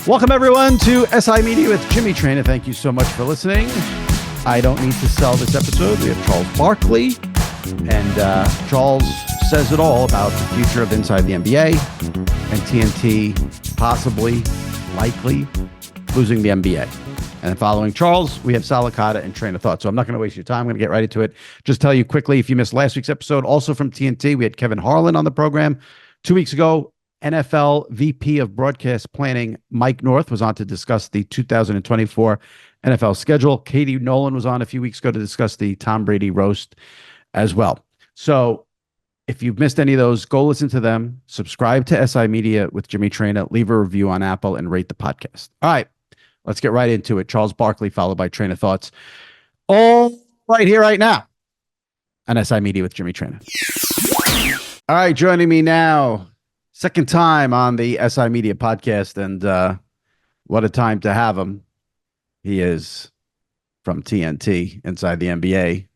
Welcome, everyone, to SI Media with Jimmy Traina. Thank you so much for listening. I don't need to sell this episode. We have Charles Barkley, and Charles says it all about the future of Inside the NBA and TNT possibly, likely losing the NBA. And following Charles, we have Sal Licata and Train of Thought. So I'm not going to waste your time. I'm going to get right into it. Just tell you quickly, if you missed last week's episode, also from TNT, we had Kevin Harlan on the program 2 weeks ago. NFL VP of Broadcast Planning, Mike North, was on to discuss the 2024 NFL schedule. Katie Nolan was on a few weeks ago to discuss the Tom Brady roast as well. So if you've missed any of those, go listen to them. Subscribe to SI Media with Jimmy Traina. Leave a review on Apple and rate the podcast. All right, let's get right into it. Charles Barkley, followed by Train of Thoughts. All right here, right now on SI Media with Jimmy Traina. All right, joining me now, second time on the SI Media podcast, and what a time to have him. He is from TNT, Inside the NBA.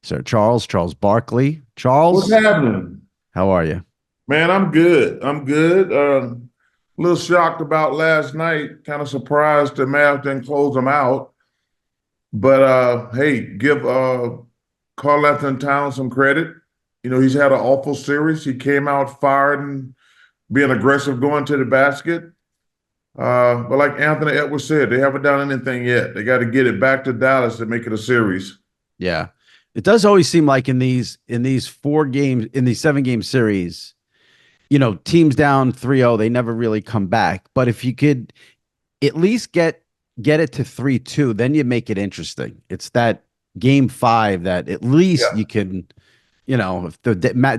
Sir Charles Barkley. Charles, what's happening? How are you? Man, I'm good. A little shocked about last night. Kind of surprised the Mavs didn't close them out. But hey, give Karl Anthony Towns some credit. You know, he's had an awful series. He came out fired and being aggressive going to the basket. But like Anthony Edwards said, they haven't done anything yet. They got to get it back to Dallas to make it a series. Yeah. It does always seem like in these 4 games, in these 7-game series, you know, teams down 3-0, they never really come back. But if you could at least get it to 3-2, then you make it interesting. It's that game 5 that at least you can, you know, if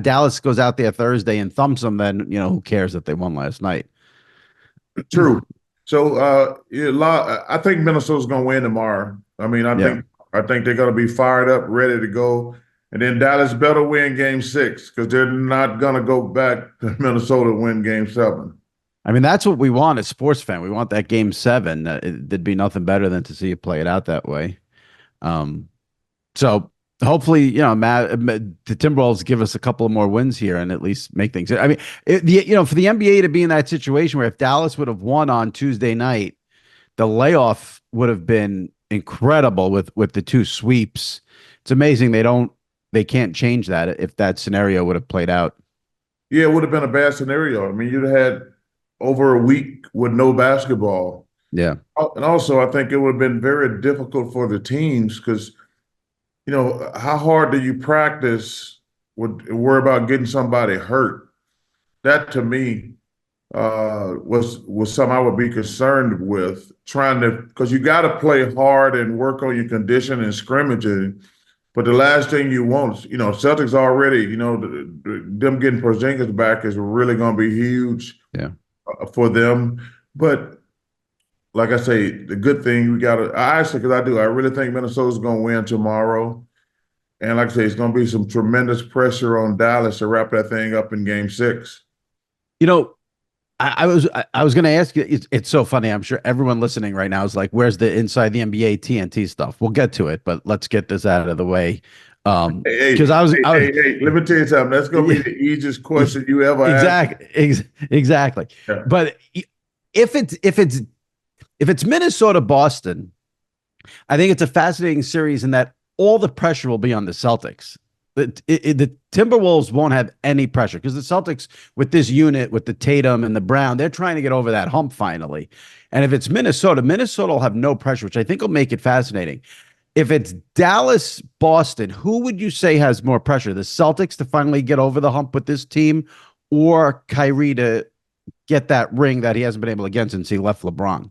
Dallas goes out there Thursday and thumps them, then, you know, who cares that they won last night? True. So I think Minnesota's going to win tomorrow. I mean, I think they're going to be fired up, ready to go. And then Dallas better win game 6 because they're not going to go back to Minnesota and win game 7. I mean, that's what we want as sports fan. We want that game 7. There'd be nothing better than to see it play it out that way. So hopefully, you know, the Timberwolves give us a couple of more wins here and at least make things. I mean, you know, for the NBA to be in that situation where if Dallas would have won on Tuesday night, the layoff would have been incredible with the 2 sweeps. It's amazing they can't change that if that scenario would have played out. Yeah, it would have been a bad scenario. I mean, you'd have had over a week with no basketball. Yeah. And also, I think it would have been very difficult for the teams because, you know, how hard do you practice worry about getting somebody hurt? That to me was something I would be concerned with, because you got to play hard and work on your condition and scrimmaging. But the last thing you want, you know, Celtics already, you know, them getting Porzingis back is really going to be huge for them. But like I say, the good thing we got to, I really think Minnesota's going to win tomorrow. And like I say, it's going to be some tremendous pressure on Dallas to wrap that thing up in game 6. You know, I was going to ask you, it's so funny. I'm sure everyone listening right now is like, where's the Inside the NBA TNT stuff? We'll get to it, but let's get this out of the way. Because let me tell you something. That's going to be the easiest question you ever asked. Exactly. Yeah. But if it's Minnesota, Boston, I think it's a fascinating series in that all the pressure will be on the Celtics. The Timberwolves won't have any pressure because the Celtics, with this unit, with the Tatum and the Brown, they're trying to get over that hump finally. And if it's Minnesota will have no pressure, which I think will make it fascinating. If it's Dallas, Boston, who would you say has more pressure? The Celtics to finally get over the hump with this team, or Kyrie to get that ring that he hasn't been able to get since he left LeBron?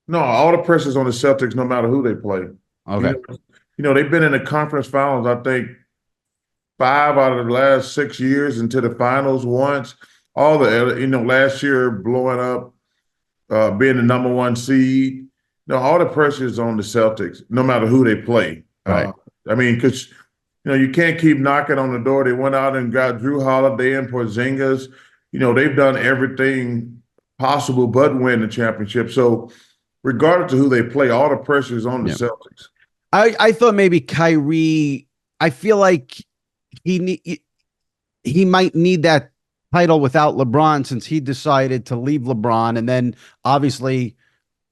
No, all the pressure's on the Celtics no matter who they play. Okay. You know, they've been in the conference finals, I think, 5 out of the last 6 years into the finals once. All the, you know, last year blowing up, being the number 1 seed. You know, all the pressure is on the Celtics, no matter who they play. Right. I mean, because, you know, you can't keep knocking on the door. They went out and got Drew Holiday and Porzingis. You know, they've done everything possible but win the championship. So regardless of who they play, all the pressure is on the Celtics. I thought maybe Kyrie, I feel like he might need that title without LeBron since he decided to leave LeBron. And then obviously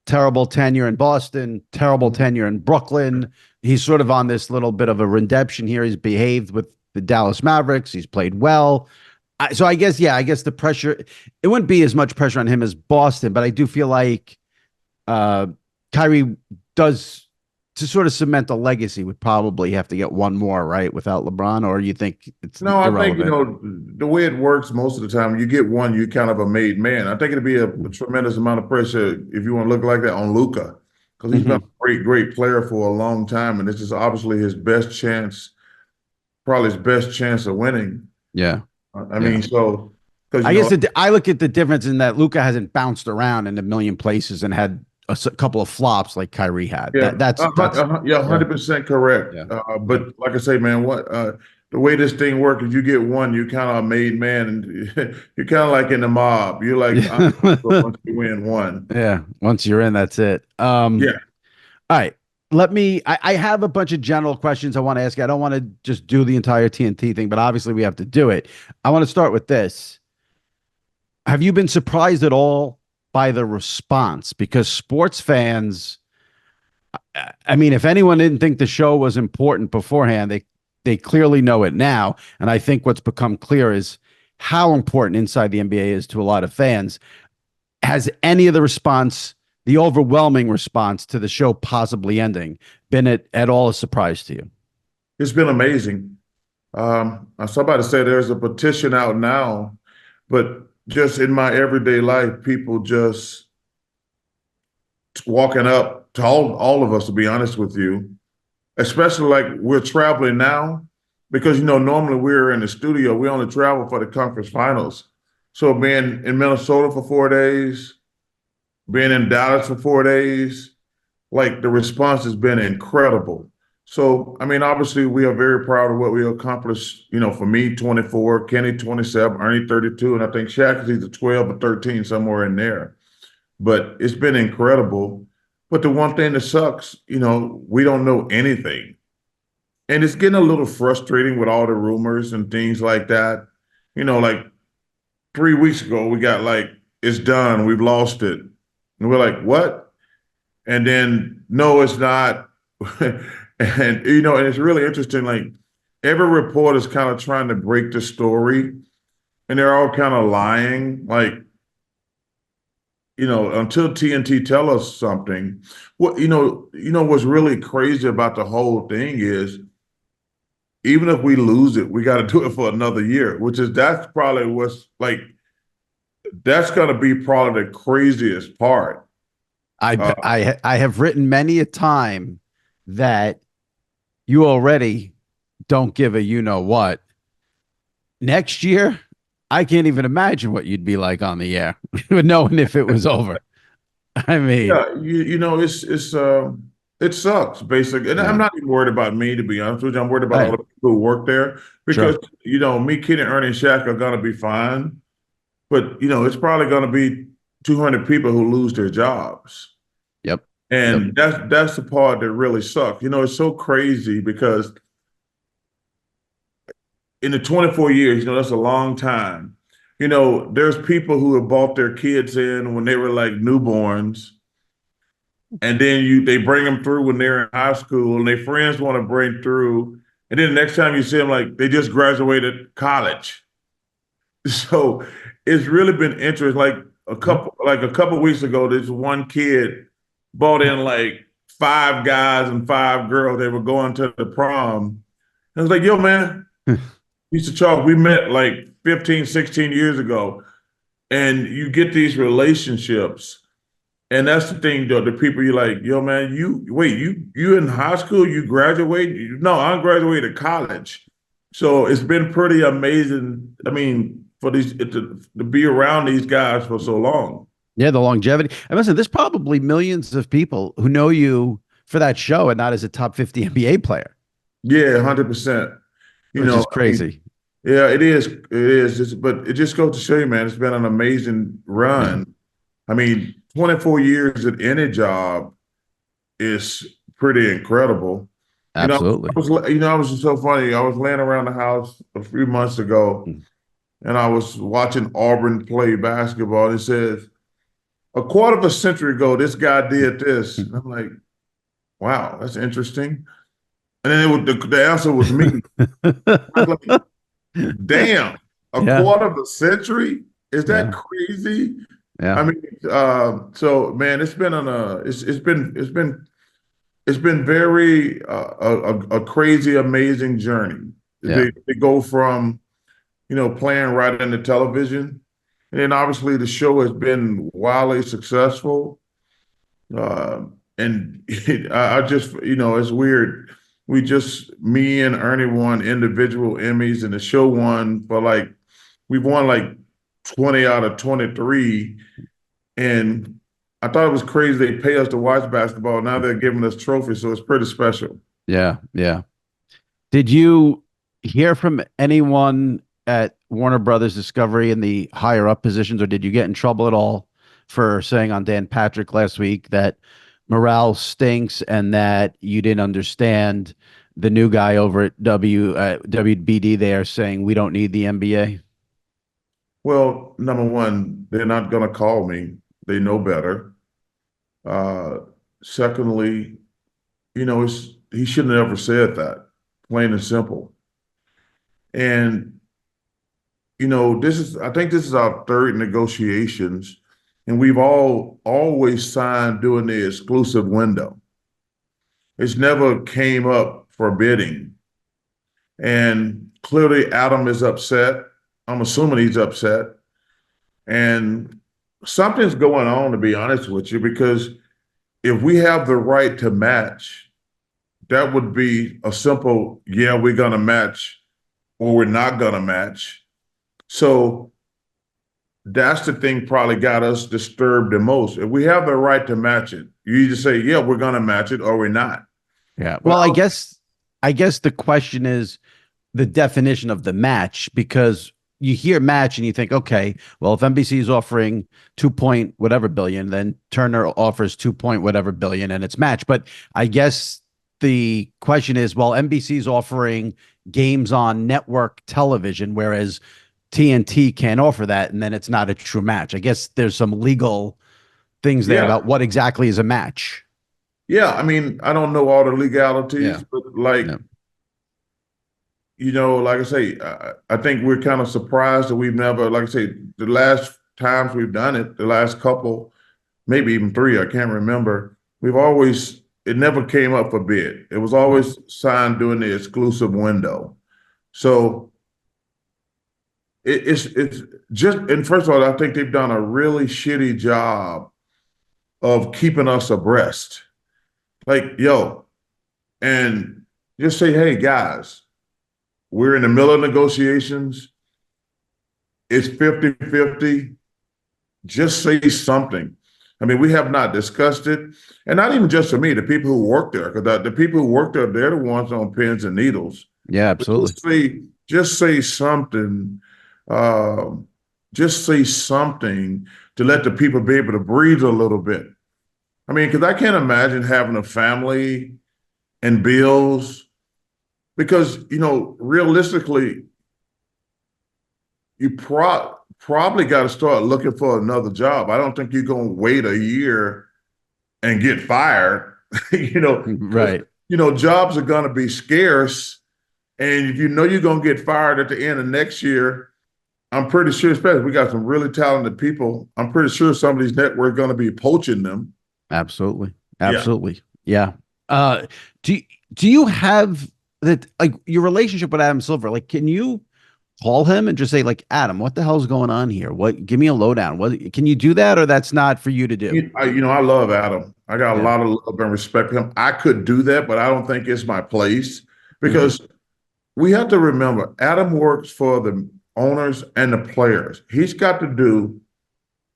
terrible tenure in Boston, terrible tenure in Brooklyn. He's sort of on this little bit of a redemption here. He's behaved with the Dallas Mavericks. He's played well. So I guess, yeah, I guess the pressure, it wouldn't be as much pressure on him as Boston, but I do feel like uh, Kyrie does, to sort of cement a legacy, would probably have to get one more, right, without LeBron, or you think it's No, I think, irrelevant? the way it works most of the time, you get one, you're kind of a made man. I think it'd be a tremendous amount of pressure if you want to look like that on Luka, because he's been Mhm. a great, great player for a long time, and this is obviously his best chance, probably his best chance of winning. Yeah. I Yeah. mean, so because I guess I look at the difference in that Luca hasn't bounced around in a million places and had couple of flops like Kyrie had. yeah, That's yeah, yeah, 100% correct. yeah, yeah. But like I say, man, what the way this thing works is you get one, you kind of a made man, and you're kind of like in the mob. You're like, I'm Yeah. once you win one. Yeah. Once you're in, that's it. Yeah, All right. I have a bunch of general questions I want to ask you. I don't want to just do the entire TNT thing, but obviously we have to do it. I want to start with this. Have you been surprised at all by the response? Because sports fans, I mean, if anyone didn't think the show was important beforehand, they clearly know it now. And I think what's become clear is how important Inside the NBA is to a lot of fans. Has any of the response, the overwhelming response to the show possibly ending, been at all a surprise to you? it's been amazing. Somebody said there's a petition out now, but just in my everyday life, people just walking up to all of us, to be honest with you, especially like we're traveling now, because normally we're in the studio, we only travel for the conference finals. So being in Minnesota for 4 days, being in Dallas for 4 days, like the response has been incredible. So I mean, obviously we are very proud of what we accomplished. For me, 24, Kenny 27, Ernie 32, and I think Shaq is either 12 or 13, somewhere in there. But it's been incredible. But the one thing that sucks, we don't know anything. And it's getting a little frustrating with all the rumors and things like that. Like 3 weeks ago, we got like, it's done, we've lost it. And we're like, what? And then, no, it's not. And it's really interesting. Like every report is kind of trying to break the story and they're all kind of lying. Like, until TNT tell us something, what's really crazy about the whole thing is even if we lose it, we got to do it for another year, that's probably that's going to be probably the craziest part. Uh, I have written many a time that you already don't give a you know what. Next year, I can't even imagine what you'd be like on the air, knowing if it was over. I mean, yeah, it sucks basically, and I'm yeah, not even worried about me, to be honest with you. I'm worried about all right, the people who work there because sure, me, Kenny, Ernie, and Shaq are going to be fine, but it's probably going to be 200 people who lose their jobs. yep, yep. And that's the part that really sucks. It's so crazy because in the 24 years, that's a long time. There's people who have bought their kids in when they were like newborns, and then they bring them through when they're in high school, and their friends want to bring through, and then the next time you see them, like they just graduated college. So it's really been interesting. Like a couple weeks ago, this one kid bought in like 5 guys and 5 girls. They were going to the prom. I was like, yo, man, Mr. Charles, we met like 15, 16 years ago. And you get these relationships. And that's the thing, though. The people you're like, yo, man, you in high school, you graduated? No, I graduated college. So it's been pretty amazing. I mean, for these to be around these guys for so long. Yeah, the longevity. And listen, there's probably millions of people who know you for that show and not as a top 50 NBA player, Yeah, 100%. which is I mean, crazy. yeah, it is. It is. But it just goes to show you, man, it's been an amazing Yeah, run. I mean, 24 years at any job is pretty incredible. absolutely. I was just so funny. I was laying around the house a few months ago, and I was watching Auburn play basketball. And it says, a quarter of a century ago, this guy did this. And I'm like, wow, that's interesting. And then the answer was me. I was like, damn, a Yeah. quarter of a century? Is that Yeah. crazy? I Yeah. mean, so man, it's been very a crazy, amazing journey. Yeah. They go from playing right into television, and then obviously the show has been wildly successful. And I just it's weird. Me and Ernie won individual Emmys, and the show won for we've won like 20 out of 23. And I thought it was crazy they pay us to watch basketball. Now they're giving us trophies, so it's pretty special. Yeah. Yeah. Did you hear from anyone at Warner Brothers Discovery in the higher up positions, or did you get in trouble at all for saying on Dan Patrick last week that morale stinks and that you didn't understand the new guy over at WBD there saying we don't need the NBA? Well, number one, they're not going to call me. They know better. Uh, Secondly, he shouldn't have ever said that, plain and simple. And I think this is our third negotiations, and we've all always signed during the exclusive window. It's never came up for bidding. And clearly Adam is upset. I'm assuming he's upset. And something's going on, to be honest with you, because if we have the right to match, that would be a simple, yeah, we're going to match or we're not going to match. So that's the thing probably got us disturbed the most. If we have the right to match it, you either say, yeah, we're going to match it or we're not. Yeah. But Well, I guess the question is the definition of the match, because you hear match and you think, okay, well, if NBC is offering 2 point whatever billion, then Turner offers 2 point whatever billion and it's match. But I guess the question is, well, NBC is offering games on network television, whereas TNT can't offer that, and then it's not a true match. I guess there's some legal things there yeah, about what exactly is a match. yeah. I mean, I don't know all the legalities, Yeah. but Yeah. like I say, I think we're kind of surprised that we've never, like I say, the last times we've done it, the last couple, maybe even three, I can't remember. It never came up for bid. It was Right. always signed during the exclusive window. So it's just, and first of all, I think they've done a really shitty job of keeping us abreast. Like, yo, and just say, hey, guys, we're in the middle of negotiations. It's 50-50. Just say something. I mean, we have not discussed it. And not even just for me, the people who work there, because the people who work there, they're the ones on pins and needles. Yeah, But absolutely. just say something. Um, just say something to let the people be able to breathe a little bit. I mean, because I can't imagine having a family and bills, because, realistically, probably got to start looking for another job. I don't think you're going to wait a year and get fired, because, Right. jobs are going to be scarce. And if you're going to get fired at the end of next year, I'm pretty sure, especially we got some really talented people, I'm pretty sure some of these networks are going to be poaching them. Absolutely. Yeah. Absolutely. Yeah. Uh, do do you have that, like, your relationship with Adam Silver? Like, can you call him and just say, like, Adam, what the hell's going on here? What, give me a lowdown. What, can you do that, or that's not for you to do? I love Adam. I got a Yeah. lot of love and respect for him. I could do that, but I don't think it's my place, Hmm. because we have to remember Adam works for the owners and the players. He's got to do,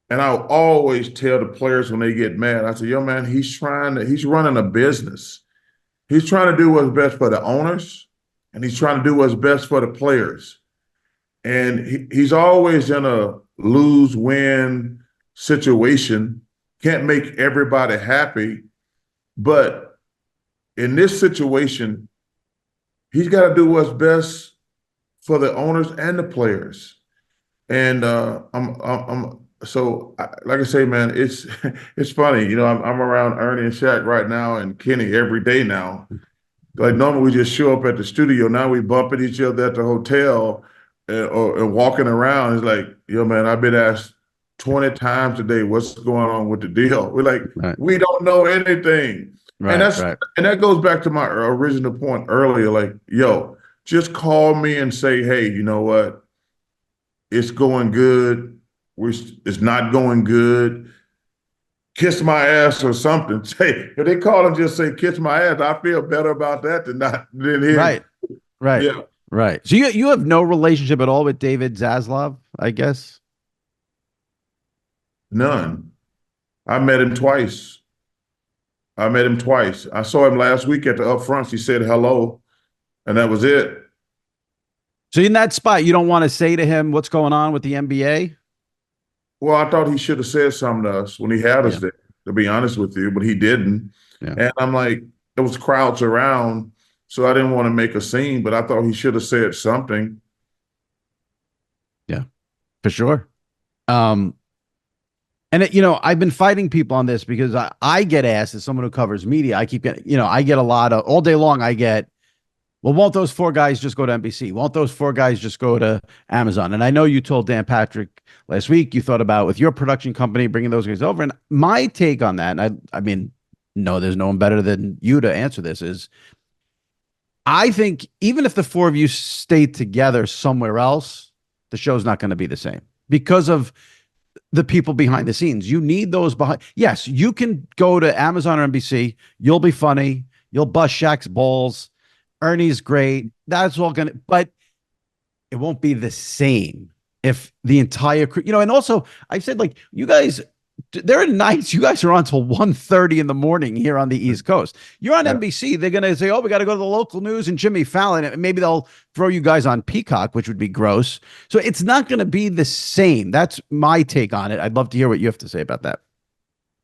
and I'll always tell the players when they get mad, I say, yo, man, he's running a business. He's trying to do what's best for the owners, and he's trying to do what's best for the players. And he's always in a lose-win situation, can't make everybody happy. But in this situation, he's got to do what's best for the owners and the players. And like I say, man, it's it's funny. I'm around Ernie and Shaq right now and Kenny every day now. Like normally we just show up at the studio. Now we bumping each other at the hotel and walking around. It's like, yo, man, I've been asked 20 times today, what's going on with the deal? We're like, Right. we don't know anything. And Right. Right. that goes back to my original point earlier. Like, yo, just call me and say, hey, you know what? It's going good. It's not going good. Kiss my ass or something. Say if they call and just say kiss my ass, I feel better about that than hearing. Right. Right. Yeah, Right. So you have no relationship at all with David Zaslav, I guess. none. I met him twice. I met him twice. I saw him last week at the upfronts. He said hello, and that was it. So in that spot, you don't want to say to him what's going on with the NBA. Well, I thought he should have said something to us when he had us Yeah. there, to be honest with you, but he didn't. Yeah. And I'm like, there was crowds around, so I didn't want to make a scene, but I thought he should have said something. Yeah. For sure. Um, And I've been fighting people on this because I get asked as someone who covers media. I keep getting, I get a lot of all day long. I get, well, won't those four guys just go to NBC? Won't those four guys just go to Amazon? And I know you told Dan Patrick last week you thought about with your production company bringing those guys over. And my take on that, and I mean, no, there's no one better than you to answer this. Is I think even if the four of you stayed together somewhere else, the show's not going to be the same because of the people behind the scenes. You need those behind. Yes, you can go to Amazon or NBC. You'll be funny. You'll bust Shaq's balls. Ernie's great. That's all going to, but it won't be the same if the entire crew, and also I've said, like, you guys, there are nights you guys are on till 1:30 in the morning here on the East Coast. You're on Yeah. NBC. They're going to say, oh, we got to go to the local news and Jimmy Fallon. And maybe they'll throw you guys on Peacock, which would be gross. So it's not going to be the same. That's my take on it. I'd love to hear what you have to say about that.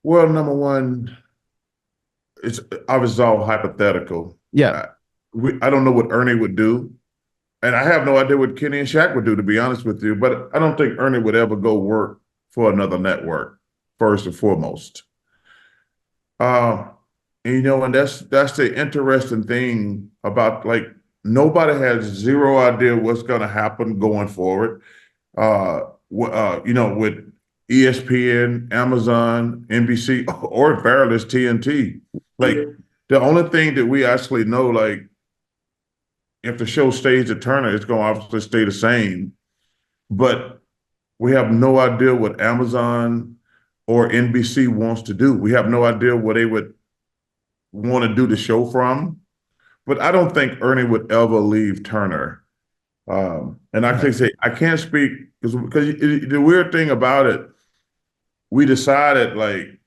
Well, number one, it's obviously all hypothetical. Yeah. I don't know what Ernie would do. And I have no idea what Kenny and Shaq would do, to be honest with you. But I don't think Ernie would ever go work for another network, first and foremost. Uh, and that's the interesting thing about, like, nobody has zero idea what's going to happen going forward. With ESPN, Amazon, NBC, or Fairless TNT. Like, the only thing that we actually know, like, if the show stays at Turner, it's going to obviously stay the same. But we have no idea what Amazon or NBC wants to do. We have no idea where they would want to do the show from. But I don't think Ernie would ever leave Turner. And I can say I can't speak because the weird thing about it, we decided, like,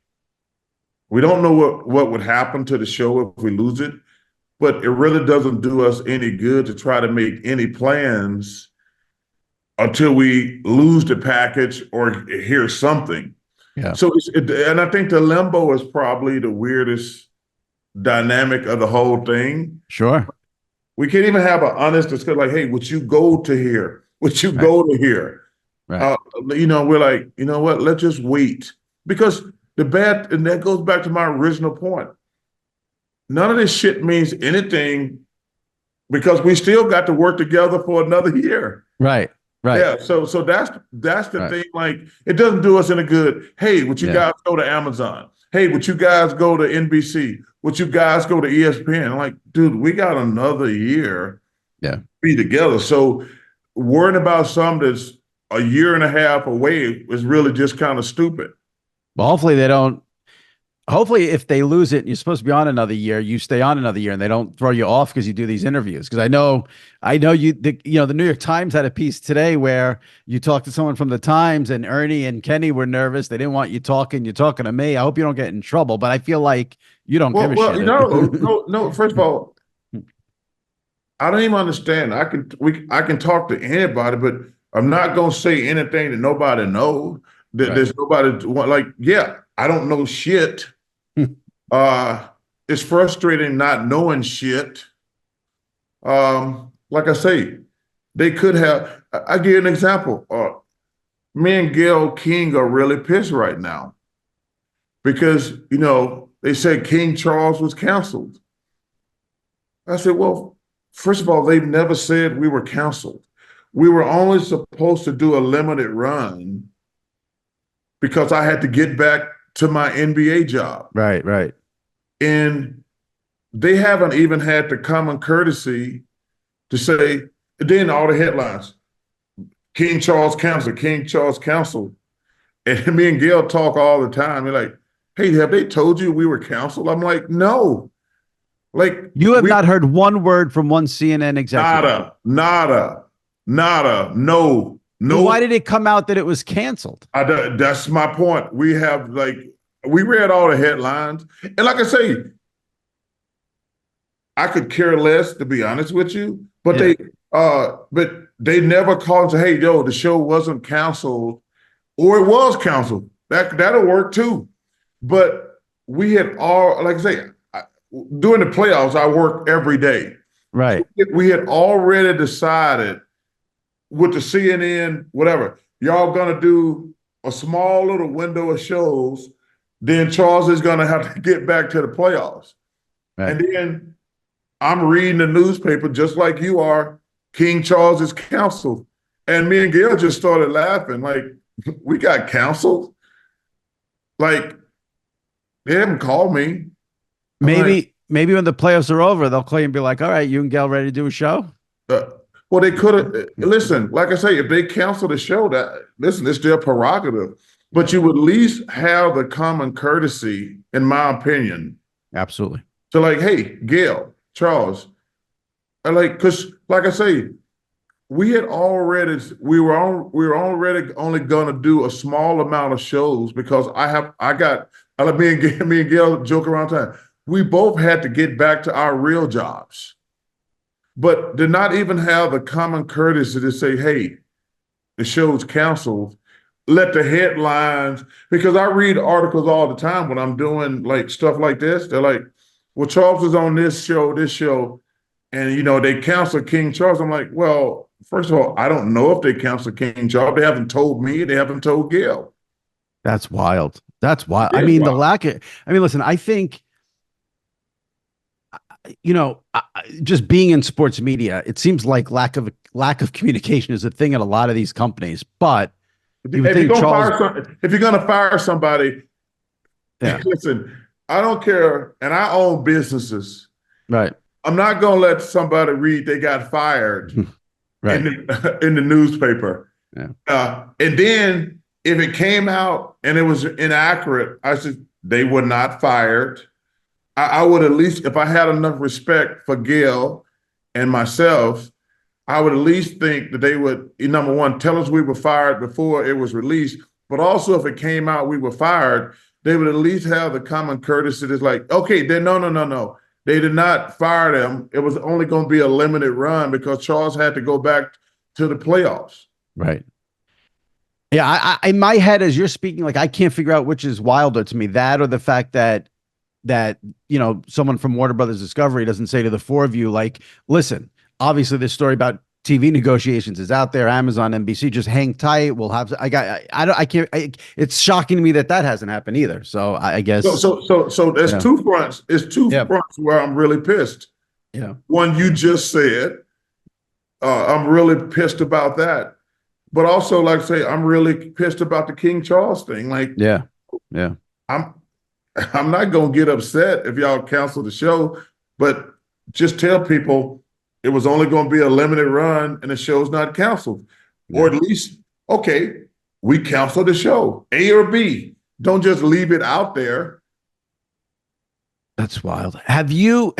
we don't know what would happen to the show if we lose it, but it really doesn't do us any good to try to make any plans until we lose the package or hear something. Yeah. So and I think the limbo is probably the weirdest dynamic of the whole thing. Sure. We can't even have an honest discussion like, hey, would you go to here? Would you go to here? Right. We're like, you know what? Let's just wait. Because and that goes back to my original point. None of this shit means anything because we still got to work together for another year. Right. Right. Yeah. So that's the thing. Like, it doesn't do us any good. Hey, would you guys go to Amazon? Hey, would you guys go to NBC? Would you guys go to ESPN? I'm like, dude, we got another year to be together. So worrying about something that's a year and a half away is really just kind of stupid. Well, hopefully they don't. Hopefully, if they lose it, and you're supposed to be on another year, you stay on another year, and they don't throw you off because you do these interviews. Because I know the New York Times had a piece today where you talked to someone from the Times, and Ernie and Kenny were nervous. They didn't want you talking. You're talking to me. I hope you don't get in trouble, but I feel like you don't give a shit. No. First of all, I don't even understand. I can talk to anybody, but I'm not gonna say anything that nobody knows. There's nobody like, I don't know shit. It's frustrating not knowing shit. Like I say, they could have. I give you an example. me and Gayle King are really pissed right now because, they said King Charles was canceled. I said, well, first of all, they've never said we were canceled. We were only supposed to do a limited run because I had to get back to my NBA job. Right, right. And they haven't even had the common courtesy to say, then all the headlines, King Charles canceled, King Charles canceled. And me and Gayle talk all the time. They're like, hey, have they told you we were canceled? I'm like, no. Like, You have not heard one word from one CNN executive. Nada, no. Well, why did it come out that it was canceled? That's my point. We read all the headlines. And like I say, I could care less, to be honest with you, but they never called and said, hey, yo, the show wasn't canceled or it was canceled. That'll work too. But we had like I say, during the playoffs, I work every day. Right. We had already decided with the CNN, whatever, y'all gonna do a small little window of shows, then Charles is gonna have to get back to the playoffs. Right. And then I'm reading the newspaper just like you are, King Charles is canceled. And me and Gayle just started laughing, like, we got canceled? Like, they haven't called me. Maybe when the playoffs are over, they'll call you and be like, all right, you and Gayle ready to do a show? Well, they could have, listen, like I say, if they cancel the show, it's their prerogative. But you would at least have the common courtesy, in my opinion. Absolutely. So like, hey, Gayle, Charles, because like I say, we were already only going to do a small amount of shows because me and Gayle joke around time. We both had to get back to our real jobs, but did not even have the common courtesy to say, hey, the show's canceled. Let the headlines, because I read articles all the time when I'm doing like stuff like this. They're like, well, Charles is on this show, and they canceled King Charles. I'm like, well, first of all, I don't know if they canceled King Charles. They haven't told me. They haven't told Gayle. That's wild. That's wild. I mean, listen, I think, just being in sports media, it seems like lack of communication is a thing at a lot of these companies. But if you're going to fire somebody, listen, I don't care, and I own businesses. Right. I'm not going to let somebody read they got fired right. in the newspaper. Yeah. And then if it came out and it was inaccurate, I said they were not fired. I would at least, if I had enough respect for Gayle and myself, I would at least think that they would, number one, tell us we were fired before it was released. But also if it came out we were fired, they would at least have the common courtesy that's like, okay, then no. They did not fire them. It was only going to be a limited run because Charles had to go back to the playoffs. Right. Yeah, I in my head, as you're speaking, like I can't figure out which is wilder to me, that or the fact that someone from Warner Brothers Discovery doesn't say to the four of you, like, listen, obviously this story about TV negotiations is out there, Amazon, NBC, just hang tight. We'll have, it's shocking to me that hasn't happened either. So I guess. So there's two fronts. It's two fronts where I'm really pissed. Yeah. One you just said, I'm really pissed about that. But also, like I say, I'm really pissed about the King Charles thing. Like, yeah. I'm not going to get upset if y'all cancel the show, but just tell people it was only going to be a limited run and the show's not canceled. Yeah. Or at least, okay, we canceled the show, A or B. Don't just leave it out there. That's wild. Have you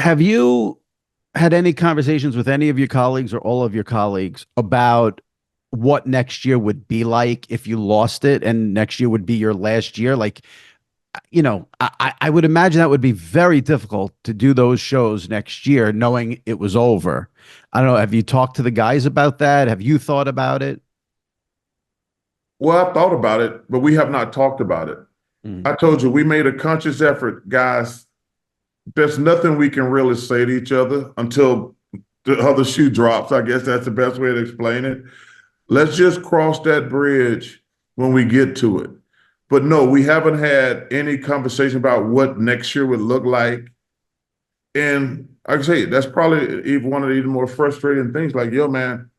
had any conversations with any of your colleagues or all of your colleagues about what next year would be like if you lost it and next year would be your last year? Like, I would imagine that would be very difficult to do those shows next year, knowing it was over. I don't know. Have you talked to the guys about that? Have you thought about it? Well, I've thought about it, but we have not talked about it. I told you, we made a conscious effort, guys. There's nothing we can really say to each other until the other shoe drops. I guess that's the best way to explain it. Let's just cross that bridge when we get to it. But no, we haven't had any conversation about what next year would look like. And like I say, that's probably even one of the even more frustrating things. Like, yo, man,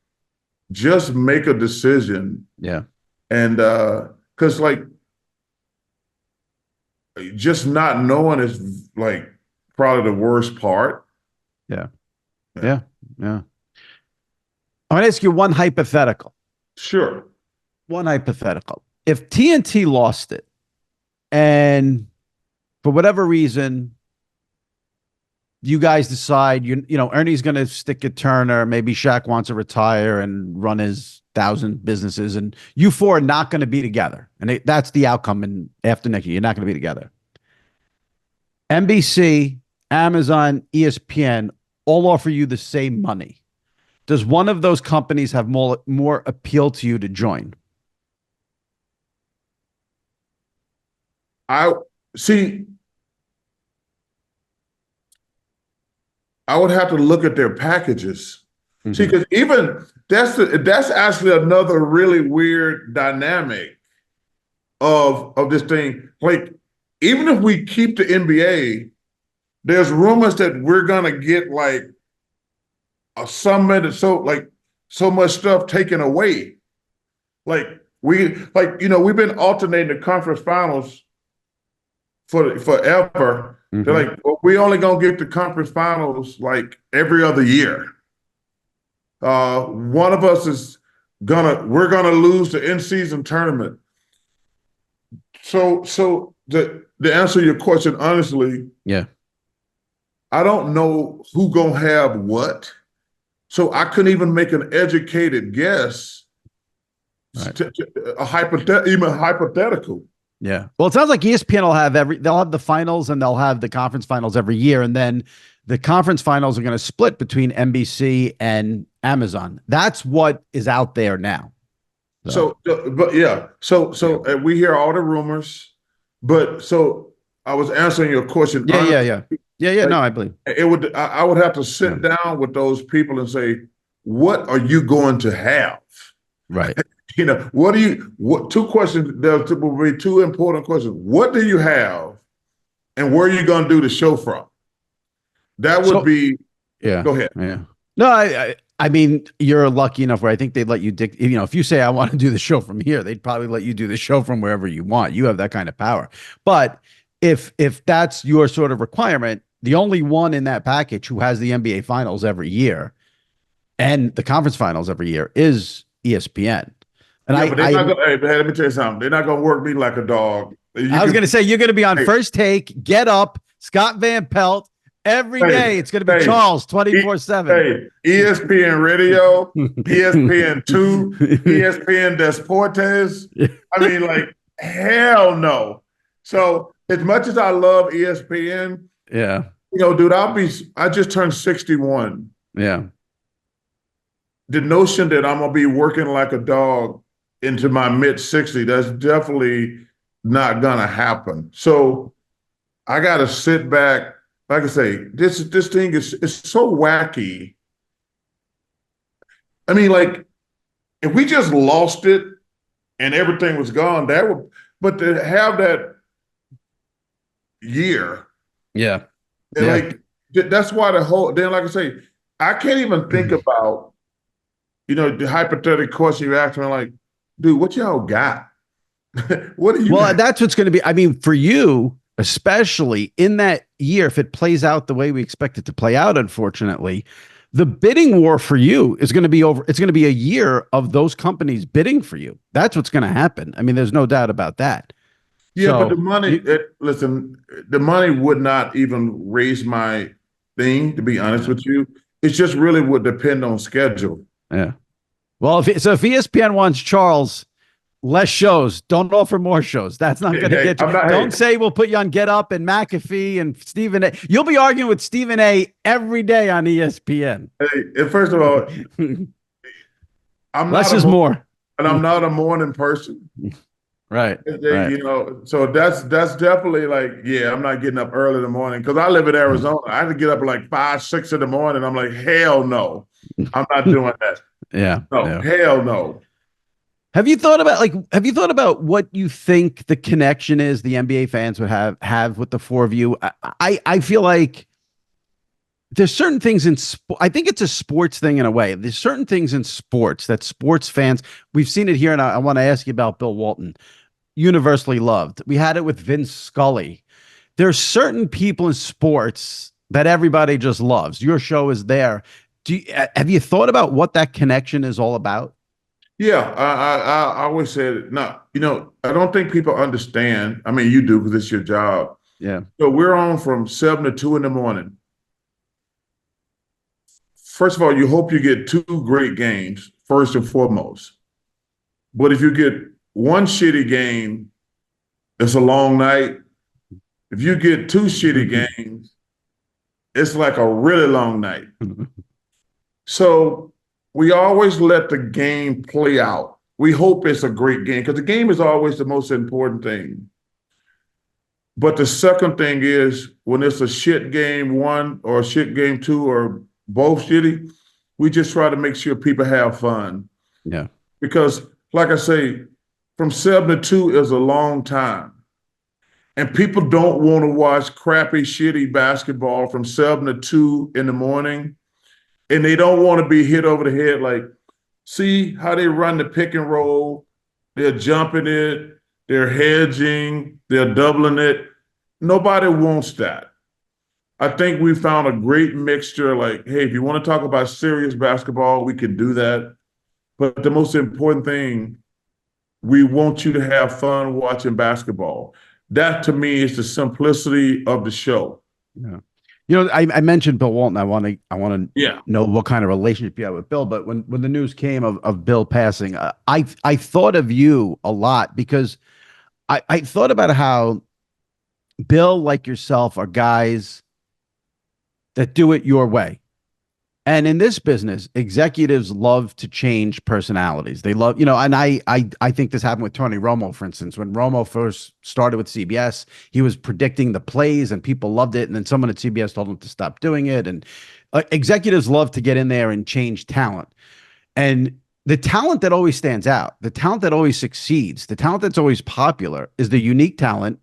just make a decision. Yeah. And because like just not knowing is like probably the worst part. Yeah. Yeah. Yeah. I'm going to ask you one hypothetical. Sure. One hypothetical. If TNT lost it and for whatever reason, you guys decide Ernie's going to stick at Turner. Maybe Shaq wants to retire and run his 1,000 businesses, and you four are not going to be together. And that's the outcome. And after next year, you're not going to be together. NBC, Amazon, ESPN all offer you the same money. Does one of those companies have more appeal to you to join? I see. I would have to look at their packages. Mm-hmm. See, because even that's actually another really weird dynamic of this thing. Like, even if we keep the NBA, there's rumors that we're gonna get like so much stuff taken away. Like we've been alternating the conference finals forever. Mm-hmm. They're like, well, we only gonna get the conference finals like every other year. One of us we're gonna lose the in-season tournament. So to answer your question honestly, yeah, I don't know who gonna have what, so I couldn't even make an educated guess. Right. Even hypothetical. Yeah. Well, it sounds like ESPN they'll have the finals and they'll have the conference finals every year. And then the conference finals are going to split between NBC and Amazon. That's what is out there now. So we hear all the rumors, but so I was answering your question. Yeah. Like, no, I believe I would have to sit down with those people and say, what are you going to have? Right. Two questions, there will be two important questions. What do you have and where are you going to do the show from? That would be, yeah. Go ahead. Yeah. No, I mean, you're lucky enough where I think they'd let you if you say, I want to do the show from here, they'd probably let you do the show from wherever you want. You have that kind of power. But if that's your sort of requirement, the only one in that package who has the NBA finals every year and the conference finals every year is ESPN. And but let me tell you something. They're not going to work me like a dog. I was going to say, you're going to be on First Take, Get Up, Scott Van Pelt every day. It's going to be Charles 24/7. Hey, ESPN Radio, ESPN 2, ESPN Deportes. I mean, like, hell no. So as much as I love ESPN, yeah, dude, I just turned 61. Yeah. The notion that I'm going to be working like a dog into my mid-60s, that's definitely not going to happen. So I got to sit back. Like I say, this thing is so wacky. I mean, like, if we just lost it and everything was gone, but to have that year. Yeah. Like, that's why then, like I say, I can't even think about, the hypothetical question you asked me, like, dude, what y'all got? What do you got? That's what's going to be. I mean, for you, especially in that year, if it plays out the way we expect it to play out, unfortunately, the bidding war for you is going to be over. It's going to be a year of those companies bidding for you. That's what's going to happen. I mean, there's no doubt about that. Yeah, but the money, listen, the money would not even raise my thing, to be honest with you. It just really would depend on schedule. Yeah. Well, if ESPN wants Charles, less shows, don't offer more shows. That's not going to get you. Don't say we'll put you on Get Up and McAfee and Stephen A. You'll be arguing with Stephen A. every day on ESPN. Hey, first of all, less is more. And I'm not a morning person. Right. So that's definitely like, yeah, I'm not getting up early in the morning because I live in Arizona. I have to get up at like 5, 6 in the morning. I'm like, hell no, I'm not doing that. Yeah. No, hell no. have you thought about what you think the connection is the NBA fans would have with the four of you? I feel like there's certain things in sport. I think it's a sports thing in a way. There's certain things in sports that sports fans, we've seen it here, and I want to ask you about Bill Walton, universally loved. We had it with Vince Scully. There's certain people in sports that everybody just loves. Your show is there. Have you thought about what that connection is all about? Yeah, I always said, no, I don't think people understand. I mean, you do because it's your job. Yeah. So we're on from 7 to 2 in the morning. First of all, you hope you get two great games, first and foremost. But if you get one shitty game, it's a long night. If you get two shitty games, it's like a really long night. So we always let the game play out. We hope it's a great game because the game is always the most important thing. But the second thing is when it's a shit game one or a shit game two or both shitty, we just try to make sure people have fun. Yeah. Because, like I say, from 7 to 2 is a long time. And people don't want to watch crappy, shitty basketball from 7 to 2 in the morning. And they don't want to be hit over the head like, see how they run the pick and roll. They're jumping it. They're hedging. They're doubling it. Nobody wants that. I think we found a great mixture. Like, hey, if you want to talk about serious basketball, we can do that. But the most important thing, we want you to have fun watching basketball. That to me is the simplicity of the show. Yeah. I mentioned Bill Walton. I want to know what kind of relationship you have with Bill. But when the news came of Bill passing, I thought of you a lot because I thought about how Bill, like yourself, are guys that do it your way. And in this business, executives love to change personalities. They love, and I think this happened with Tony Romo, for instance. When Romo first started with CBS, he was predicting the plays and people loved it. And then someone at CBS told him to stop doing it. And executives love to get in there and change talent. And the talent that always stands out, the talent that always succeeds, the talent that's always popular is the unique talent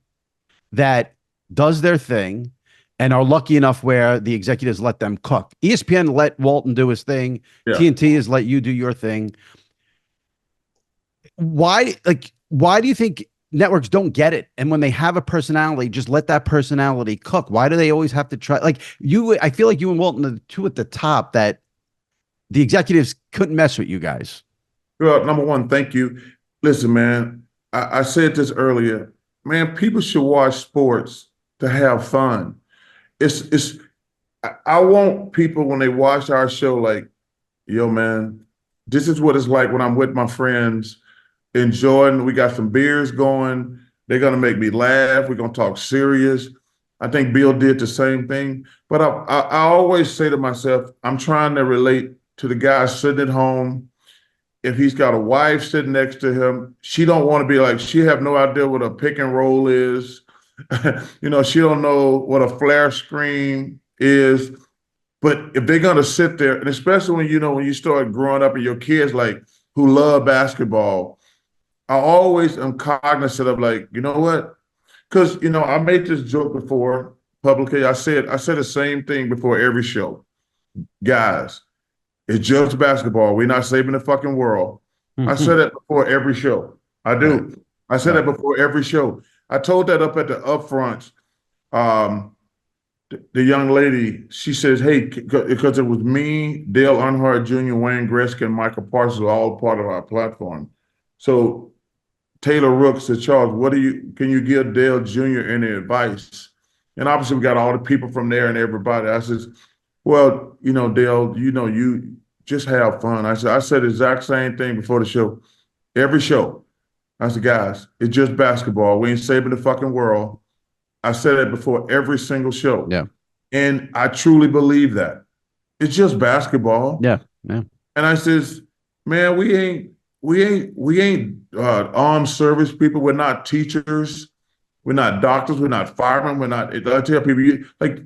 that does their thing and are lucky enough where the executives let them cook. ESPN let Walton do his thing. Yeah. TNT has let you do your thing. Why do you think networks don't get it? And when they have a personality, just let that personality cook. Why do they always have to try? Like you, I feel like you and Walton are the two at the top that the executives couldn't mess with you guys. Well, number one, thank you. Listen, man, I said this earlier. Man, people should watch sports to have fun. I want people when they watch our show like, yo, man, this is what it's like when I'm with my friends enjoying. We got some beers going. They're going to make me laugh. We're going to talk serious. I think Bill did the same thing. But I always say to myself, I'm trying to relate to the guy sitting at home. If he's got a wife sitting next to him, she don't want to be like, she have no idea what a pick and roll is. She don't know what a flare screen is. But if they're going to sit there, and especially when you start growing up and your kids like who love basketball, I always am cognizant of like, you know what? Because, I made this joke before publicly. I said the same thing before every show. Guys, it's just basketball. We're not saving the fucking world. Mm-hmm. I said that before every show. I do. Right. I said that before every show. I told that up at the upfronts. The young lady, she says, hey, because it was me, Dale Earnhardt Jr., Wayne Gretzky, and Michael Parsons were all part of our platform. So Taylor Rooks said, Charles, can you give Dale Jr. any advice? And obviously we got all the people from there and everybody. I says, well, Dale, you just have fun. I said the exact same thing before the show. Every show. I said, guys, it's just basketball. We ain't saving the fucking world. I said it before every single show. Yeah. And I truly believe that. It's just basketball. Yeah. Yeah. And I says, man, we ain't armed service people. We're not teachers. We're not doctors. We're not firemen. We're not, I tell people, like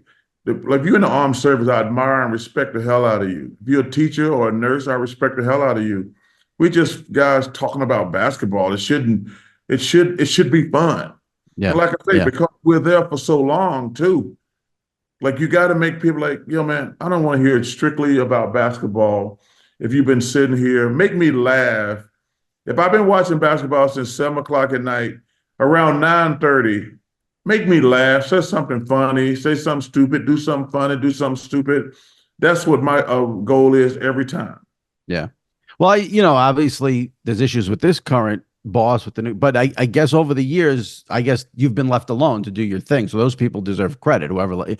if you're in the armed service, I admire and respect the hell out of you. If you're a teacher or a nurse, I respect the hell out of you. We just guys talking about basketball. It should be fun. And Yeah. like I say, Yeah. because we're there for so long too, like you got to make people like, yo, man, I don't want to hear it strictly about basketball. If you've been sitting here, make me laugh. If I've been watching basketball since 7 o'clock at night, around 9:30, make me laugh. Say something funny. Say something stupid. Do something funny. Do something stupid. That's what my goal is every time. Yeah. Well, obviously there's issues with this current boss with the new, but I guess over the years, I guess you've been left alone to do your thing. So those people deserve credit. Whoever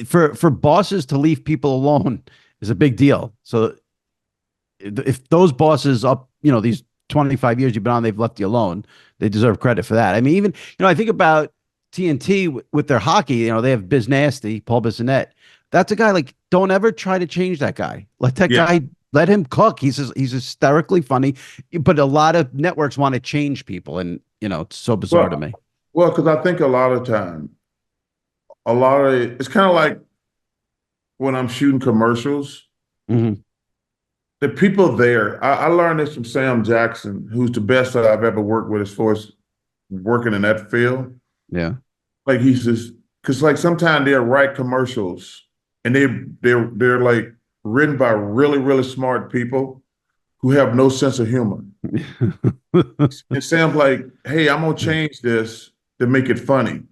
for bosses to leave people alone is a big deal. So if those bosses up, these 25 years you've been on, they've left you alone, they deserve credit for that. I mean, even, I think about TNT with their hockey, they have Biz Nasty, Paul Bissonnette. That's a guy like, don't ever try to change that guy. Let that Yeah. guy, let him cook. He's hysterically funny, but a lot of networks want to change people. And, it's so bizarre to Well, me. well, because I think a lot of time, it's kind of like when I'm shooting commercials, Hmm. the people there, I learned this from Sam Jackson, who's the best that I've ever worked with as far as working in that field. Yeah. Like he's just because like sometimes they'll write commercials and they're like written by really, really smart people who have no sense of humor. And Sam's like, hey, I'm gonna change this to make it funny.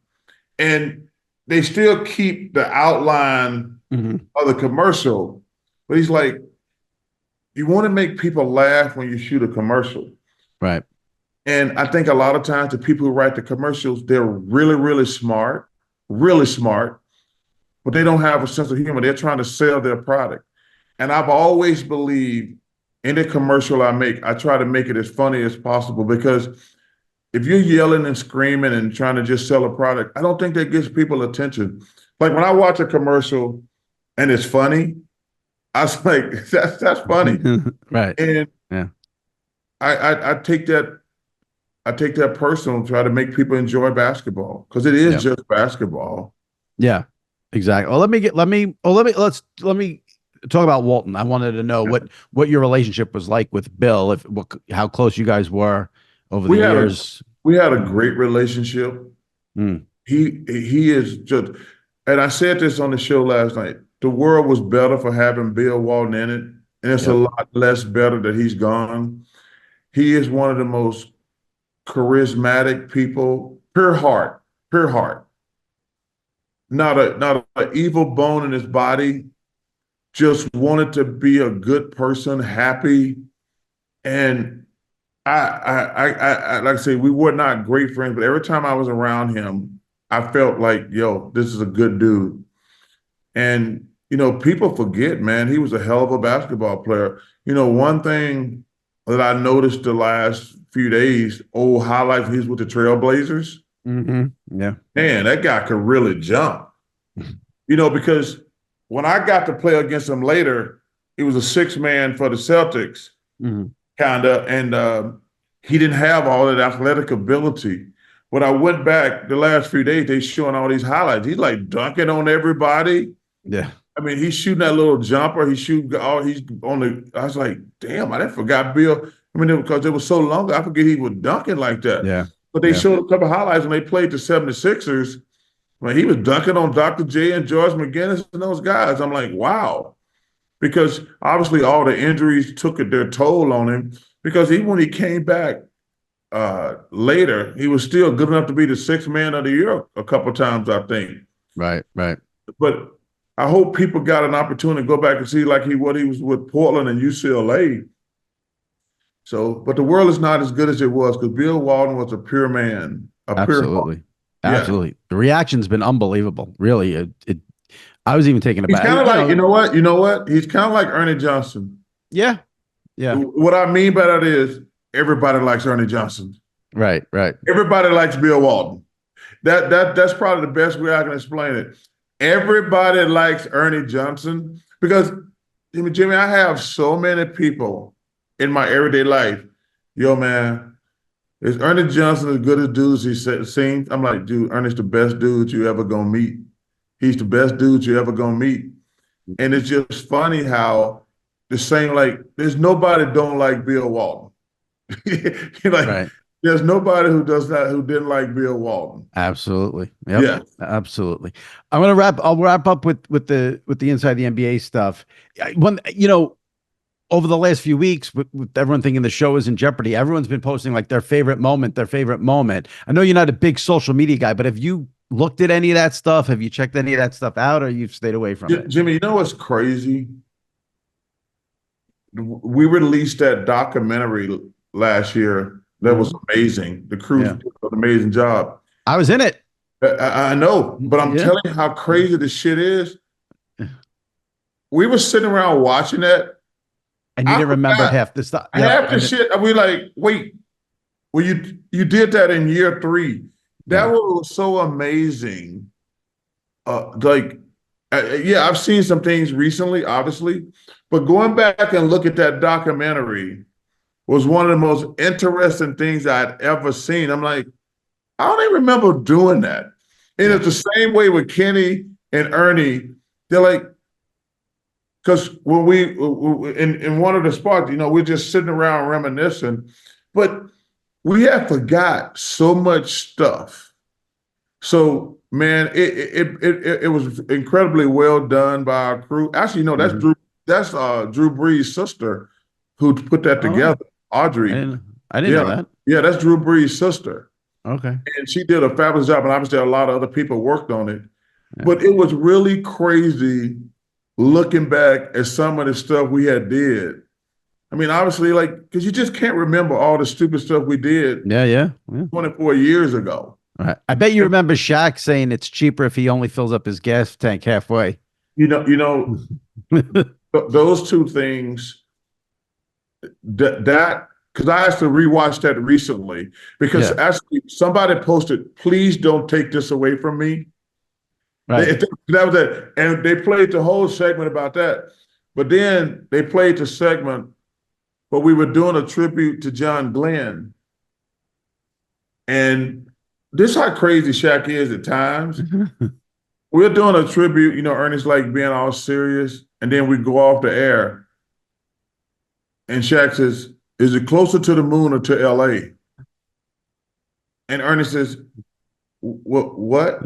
And they still keep the outline Hmm. of the commercial, but he's like, you want to make people laugh when you shoot a commercial. Right. And I think a lot of times the people who write the commercials, they're really smart, but they don't have a sense of humor. They're trying to sell their product. And I've always believed any commercial I make, I try to make it as funny as possible because if you're yelling and screaming and trying to just sell a product, I don't think that gets people attention. Like when I watch a commercial and it's funny, I was like, that's funny. Right. And Yeah. I take that personal, try to make people enjoy basketball because it is Yeah. just basketball. Yeah, exactly. Well, let me talk about Walton. I wanted to know what your relationship was like with Bill, how close you guys were over the We had a years. we had a great relationship. Mm, He is just, and I said this on the show last night. The world was better for having Bill Walton in it, and it's a yep. lot less better that he's gone. He is one of the most charismatic people, pure heart, not an evil bone in his body. Just wanted to be a good person, happy, and like I say, we were not great friends, but every time I was around him, I felt like, yo, this is a good dude. And people forget, man, he was a hell of a basketball player. One thing that I noticed the last few days, old highlights, he's with the Trailblazers. Hmm. Yeah. Man, that guy could really jump. Because when I got to play against him later, he was a six man for the Celtics, Hmm. kind of, and he didn't have all that athletic ability. When I went back the last few days, they showing all these highlights. He's like dunking on everybody. Yeah. I mean, he's shooting that little jumper. He's on the. I was like, damn, I forgot Bill. I mean, because it was so long, I forget he was dunking like that. Yeah. But they Yeah. showed a couple of highlights when they played the 76ers. When he was dunking on Dr. J and George McGinnis and those guys. I'm like, wow. Because obviously all the injuries took their toll on him. Because even when he came back later, he was still good enough to be the sixth man of the year a couple of times, I think. Right. Right. But I hope people got an opportunity to go back and see like what he was with Portland and UCLA. So, but the world is not as good as it was because Bill Walton was a pure man, a pure heart. Absolutely. Yeah. Absolutely. The reaction's been unbelievable. Really. I was even taken He's aback. kind of like, you know what? He's kind of like Ernie Johnson. Yeah. Yeah. What I mean by that is everybody likes Ernie Johnson. Right. Right. Everybody likes Bill Walton. That's probably the best way I can explain it. Everybody likes Ernie Johnson because Jimmy, I have so many people in my everyday life. Yo, man, is Ernie Johnson as good as dudes he seen? I'm like, dude, Ernie's the best dude you ever gonna meet. He's the best dude you ever gonna meet. And it's just funny how the same, like, there's nobody don't like Bill Walton. Like, Right. there's nobody who didn't like Bill Walton. Absolutely. Yep. Yeah. Absolutely. I'll wrap up with the inside the NBA stuff. When over the last few weeks, with everyone thinking the show is in jeopardy, everyone's been posting like their favorite moment, their favorite moment. I know you're not a big social media guy, but have you looked at any of that stuff? Have you checked any of that stuff out, or you've stayed away from it? Jimmy, you know what's crazy? We released that documentary last year that was amazing. The crew Yeah. did an amazing job. I was in it. I know, but I'm Yeah. telling you how crazy this shit is. We were sitting around watching that. And you I didn't remember forgot half the stuff. half the shit. We like, wait, well, you did that in year 3. That Yeah. was so amazing. Like, yeah, I've seen some things recently, obviously, but going back and look at that documentary was one of the most interesting things I'd ever seen. I'm like, I don't even remember doing that. And it's the same way with Kenny and Ernie. They're like, because when we in one of the spots, we're just sitting around reminiscing, but we have forgot so much stuff. So man, it was incredibly well done by our crew. Actually, no, that's Drew Brees' sister who put that together. Audrey. I didn't know that. Yeah, that's Drew Brees' sister. Okay. And she did a fabulous job, and obviously a lot of other people worked on it. Yeah. But it was really crazy looking back at some of the stuff we had did. I mean, obviously, like, because you just can't remember all the stupid stuff we did Yeah. 24 years ago. Right. I bet you remember Shaq saying it's cheaper if he only fills up his gas tank halfway. Those two things, that because I actually rewatched that recently because actually somebody posted, please don't take this away from me. Right. That was it. And they played the whole segment about that. But then they played the segment, but we were doing a tribute to John Glenn. And this is how crazy Shaq is at times. We're doing a tribute, Ernest like being all serious, and then we go off the air. And Shaq says, is it closer to the moon or to LA? And Ernest says, what?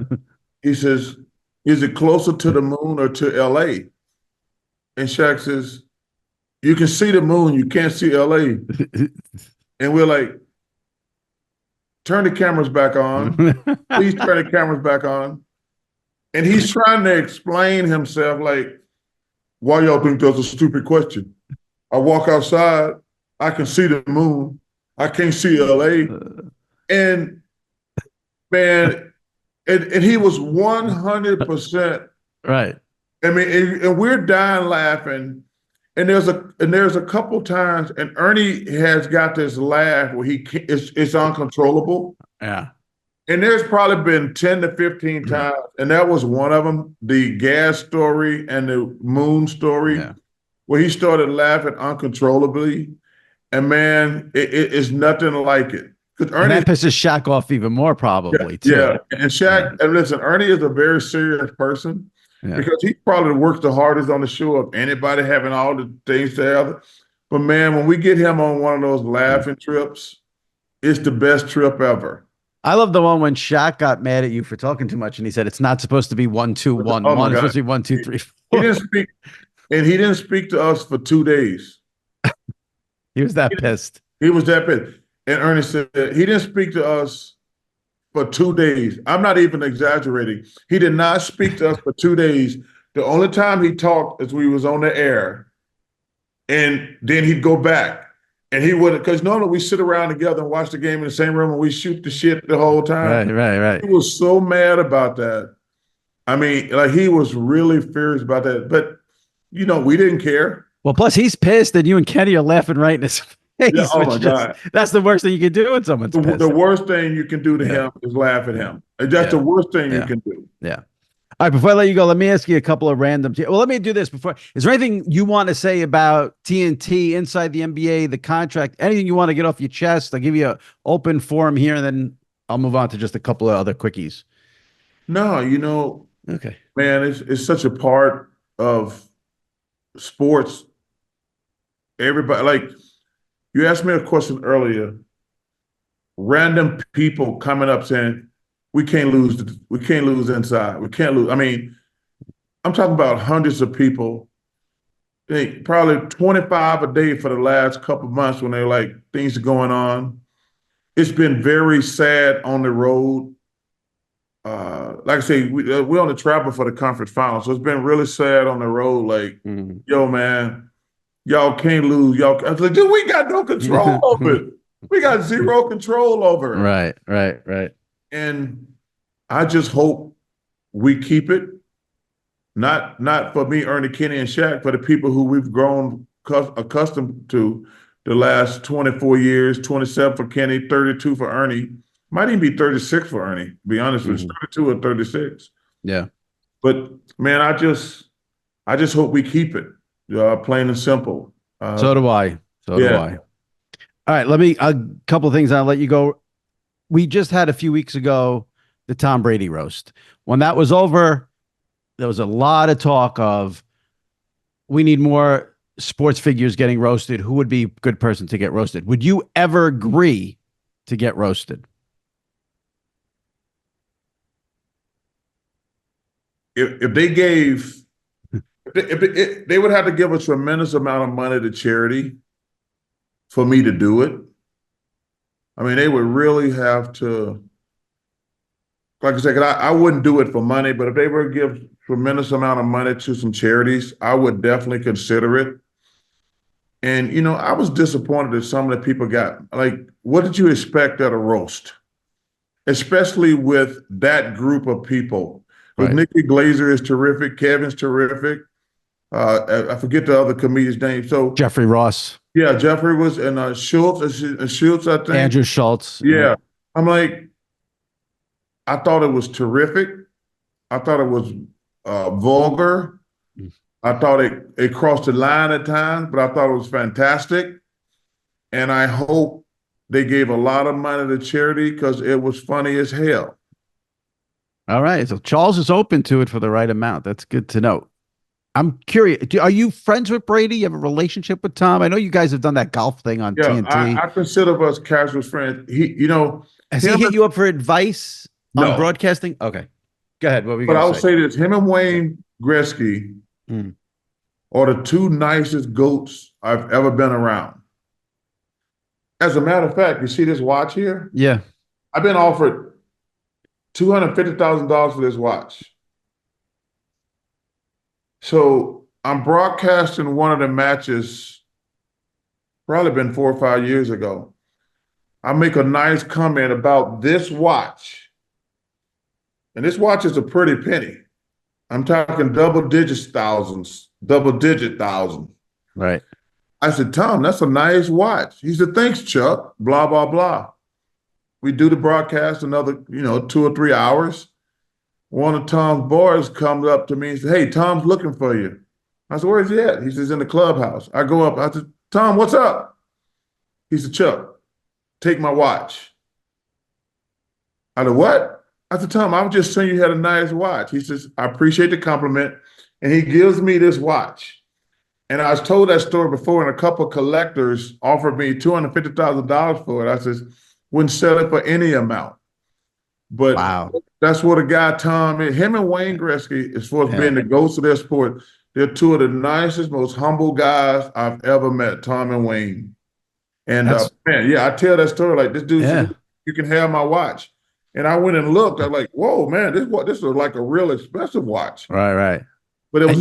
He says, is it closer to the moon or to LA? And Shaq says, you can see the moon, you can't see LA. And we're like, turn the cameras back on. Please turn the cameras back on. And he's trying to explain himself like, why y'all think that's a stupid question? I walk outside, I can see the moon. I can't see LA. And man, and he was 100% right. I mean, and we're dying laughing. And there's a couple times, and Ernie has got this laugh where it's uncontrollable. Yeah. And there's probably been 10 to 15 times, and that was one of them, the gas story and the moon story, where he started laughing uncontrollably. And man, it's nothing like it. And that pisses Shaq off even more, probably, too. Yeah. And Shaq, and listen, Ernie is a very serious person. Yeah. Because he probably works the hardest on the show of anybody having all the things together. But man, when we get him on one of those laughing trips, it's the best trip ever. I love the one when Shaq got mad at you for talking too much, and he said it's not supposed to be 1, 2, 1, 1. It's supposed to be 1, 2, 3, 4. He didn't speak to us for 2 days. He was that pissed. He was that pissed. And Ernest said he didn't speak to us for 2 days. I'm not even exaggerating. He did not speak to us for 2 days. The only time he talked is we was on the air. And then he'd go back. And he wouldn't, because normally we sit around together and watch the game in the same room and we shoot the shit the whole time. Right. He was so mad about that. I mean, like he was really furious about that. But, we didn't care. Well, plus he's pissed and you and Kenny are laughing right in his face. Yeah, oh my God. That's the worst thing you can do when someone's pissed. The worst thing you can do to him is laugh at him. That's the worst thing you can do. Yeah. All right, before I let you go, let me ask you a couple of random. Well, let me do this before. Is there anything you want to say about TNT, inside the NBA, the contract, anything you want to get off your chest? I'll give you an open forum here, and then I'll move on to just a couple of other quickies. No, okay, man, it's such a part of sports everybody, like you asked me a question earlier, random people coming up saying, we can't lose inside. We can't lose. I mean, I'm talking about hundreds of people, probably 25 a day for the last couple of months when they're like, things are going on. It's been very sad on the road. Like I say, we're on the travel for the conference final, so it's been really sad on the road. Like, yo, man, y'all can't lose. Y'all, I was like, dude, we got no control over it. We got zero control over it. Right. And I just hope we keep it. Not for me, Ernie, Kenny, and Shaq, for the people who we've grown accustomed to the last 24 years, 27 for Kenny, 32 for Ernie. Might even be 36 for Ernie, to be honest with you, 32 or 36. Yeah. But man, I just hope we keep it, plain and simple. So do I. So do I. All right, a couple of things. I'll let you go. We just had a few weeks ago the Tom Brady roast. When that was over, there was a lot of talk of we need more sports figures getting roasted. Who would be a good person to get roasted? Would you ever agree to get roasted? If they gave, if they would have to give a tremendous amount of money to charity for me to do it. I mean, they would really have to, like I said, I wouldn't do it for money, but if they were to give tremendous amount of money to some charities, I would definitely consider it. And, you know, I was disappointed that some of the people got, like, what did you expect at a roast? Especially with that group of people. Because Nikki Glazer is terrific. Kevin's terrific. I forget the other comedian's name. So Jeffrey Ross. Yeah, Jeffrey was, and Schultz, I think. Andrew Schultz. Yeah. I'm like, I thought it was terrific. I thought it was vulgar. I thought it crossed the line at times, but I thought it was fantastic. And I hope they gave a lot of money to charity because it was funny as hell. All right. So Charles is open to it for the right amount. That's good to know. I'm curious. Are you friends with Brady? You have a relationship with Tom? I know you guys have done that golf thing on TNT. I consider us casual friends. Has he hit you up for advice on broadcasting? Okay. Go ahead. What were you going to say? But I'll say this. Him and Wayne Gretzky are the two nicest goats I've ever been around. As a matter of fact, you see this watch here? Yeah. I've been offered $250,000 for this watch. So I'm broadcasting one of the matches, probably been 4 or 5 years ago. I make a nice comment about this watch. And this watch is a pretty penny. I'm talking double digit thousands. Right. I said, Tom, that's a nice watch. He said, thanks, Chuck, blah, blah, blah. We do the broadcast another, 2 or 3 hours. One of Tom's boys comes up to me and says, hey, Tom's looking for you. I said, where's he at? He says, in the clubhouse. I go up. I said, Tom, what's up? He said, Chuck, take my watch. I said, what? I said, Tom, I was just saying you had a nice watch. He says, I appreciate the compliment. And he gives me this watch. And I was told that story before, and a couple of collectors offered me $250,000 for it. I said, wouldn't sell it for any amount. But wow. That's what a guy, Tom, is. Him and Wayne Gretzky, as far as being the ghosts of their sport, they're two of the nicest, most humble guys I've ever met, Tom and Wayne. And I tell that story like this dude said, you can have my watch. And I went and looked. I was like, whoa, man, this was like a real expensive watch. Right. But it was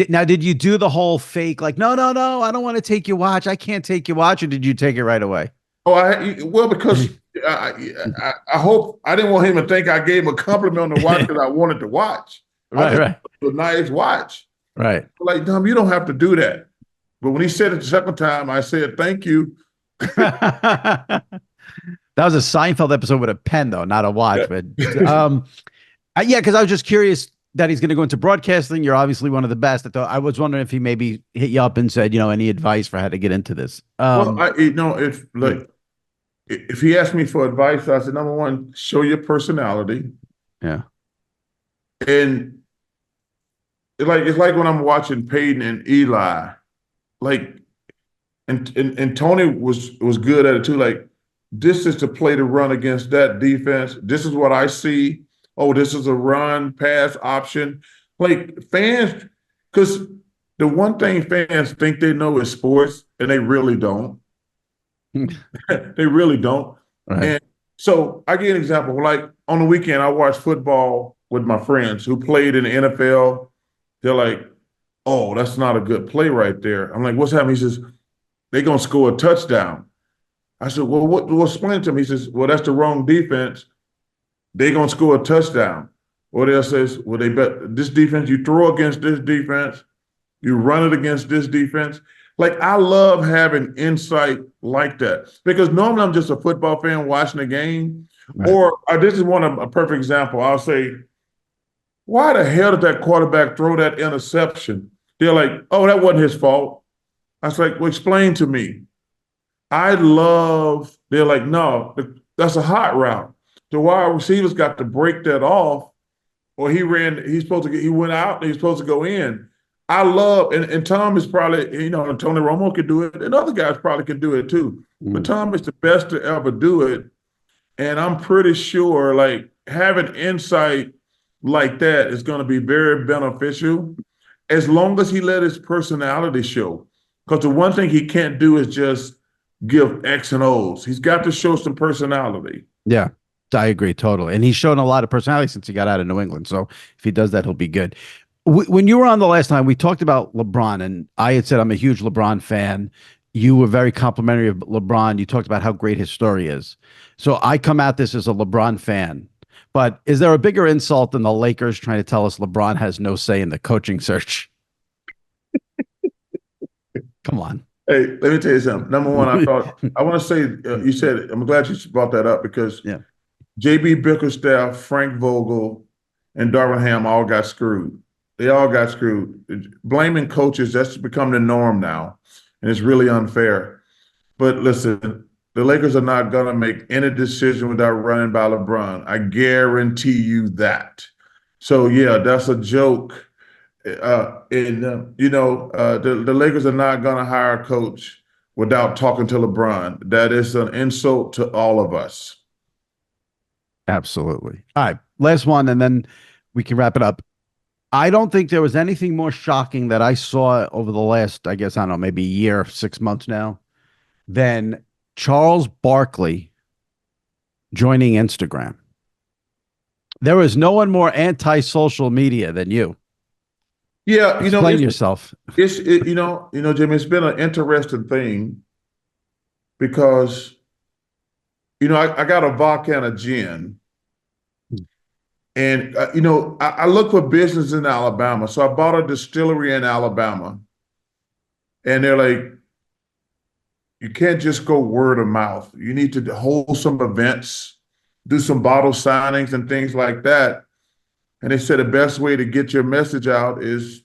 now, did you do the whole fake, like, no, I don't want to take your watch. I can't take your watch. Or did you take it right away? Oh, because I hope I didn't want him to think I gave him a compliment on the watch because I wanted to watch. Right. A nice watch. Right. Like, Tom, you don't have to do that. But when he said it the second time, I said, thank you. That was a Seinfeld episode with a pen, though, not a watch. Yeah. But because I was just curious that he's going to go into broadcasting. You're obviously one of the best. I was wondering if he maybe hit you up and said, any advice for how to get into this. If he asked me for advice, I said, number one, show your personality. Yeah. And it's like when I'm watching Peyton and Eli, like and Tony was good at it too. Like, this is the play to run against that defense. This is what I see. Oh, this is a run pass option. Like fans, because the one thing fans think they know is sports, and they really don't. They really don't. Right. And so I give an example. Like on the weekend, I watch football with my friends who played in the NFL. They're like, "Oh, that's not a good play right there." I'm like, "What's happening?" He says, "They're gonna score a touchdown." I said, "Well, what's explain to him?" He says, "Well, that's the wrong defense. They're gonna score a touchdown." Or they'll says, "Well, they bet this defense, you throw against this defense, you run it against this defense." Like, I love having insight like that because normally I'm just a football fan watching the game. Right. Or this is one of a perfect example. I'll say, "Why the hell did that quarterback throw that interception?" They're like, "Oh, that wasn't his fault." I was like, "Well, explain to me." They're like, "No, that's a hot route." The wide receivers got to break that off, or he went out and he's supposed to go in. I love, and Tom is probably, Tony Romo could do it, and other guys probably can do it too. But Tom is the best to ever do it. And I'm pretty sure like having insight like that is going to be very beneficial as long as he let his personality show. Because the one thing he can't do is just give X and O's. He's got to show some personality. Yeah, I agree totally. And he's shown a lot of personality since he got out of New England. So if he does that, he'll be good. When you were on the last time, we talked about LeBron, and I had said I'm a huge LeBron fan. You were very complimentary of LeBron. You talked about how great his story is. So I come at this as a LeBron fan. But is there a bigger insult than the Lakers trying to tell us LeBron has no say in the coaching search? Come on. Hey, let me tell you something. Number one, I want to say, you said, I'm glad you brought that up because Yeah. JB Bickerstaff, Frank Vogel, and Darvin Ham all got screwed. They all got screwed. Blaming coaches, that's become the norm now, and it's really unfair. But listen, the Lakers are not going to make any decision without running by LeBron. I guarantee you that. So, yeah, that's a joke. The Lakers are not going to hire a coach without talking to LeBron. That is an insult to all of us. Absolutely. All right. Last one, and then we can wrap it up. I don't think there was anything more shocking that I saw over the last, I guess, I don't know, maybe a year, 6 months now, than Charles Barkley joining Instagram. There was no one more anti-social media than you. Yeah, Explain yourself. Jimmy, it's been an interesting thing because, I got a vodka and a gin. And, I look for business in Alabama. So I bought a distillery in Alabama. And they're like, you can't just go word of mouth. You need to hold some events, do some bottle signings and things like that. And they said the best way to get your message out is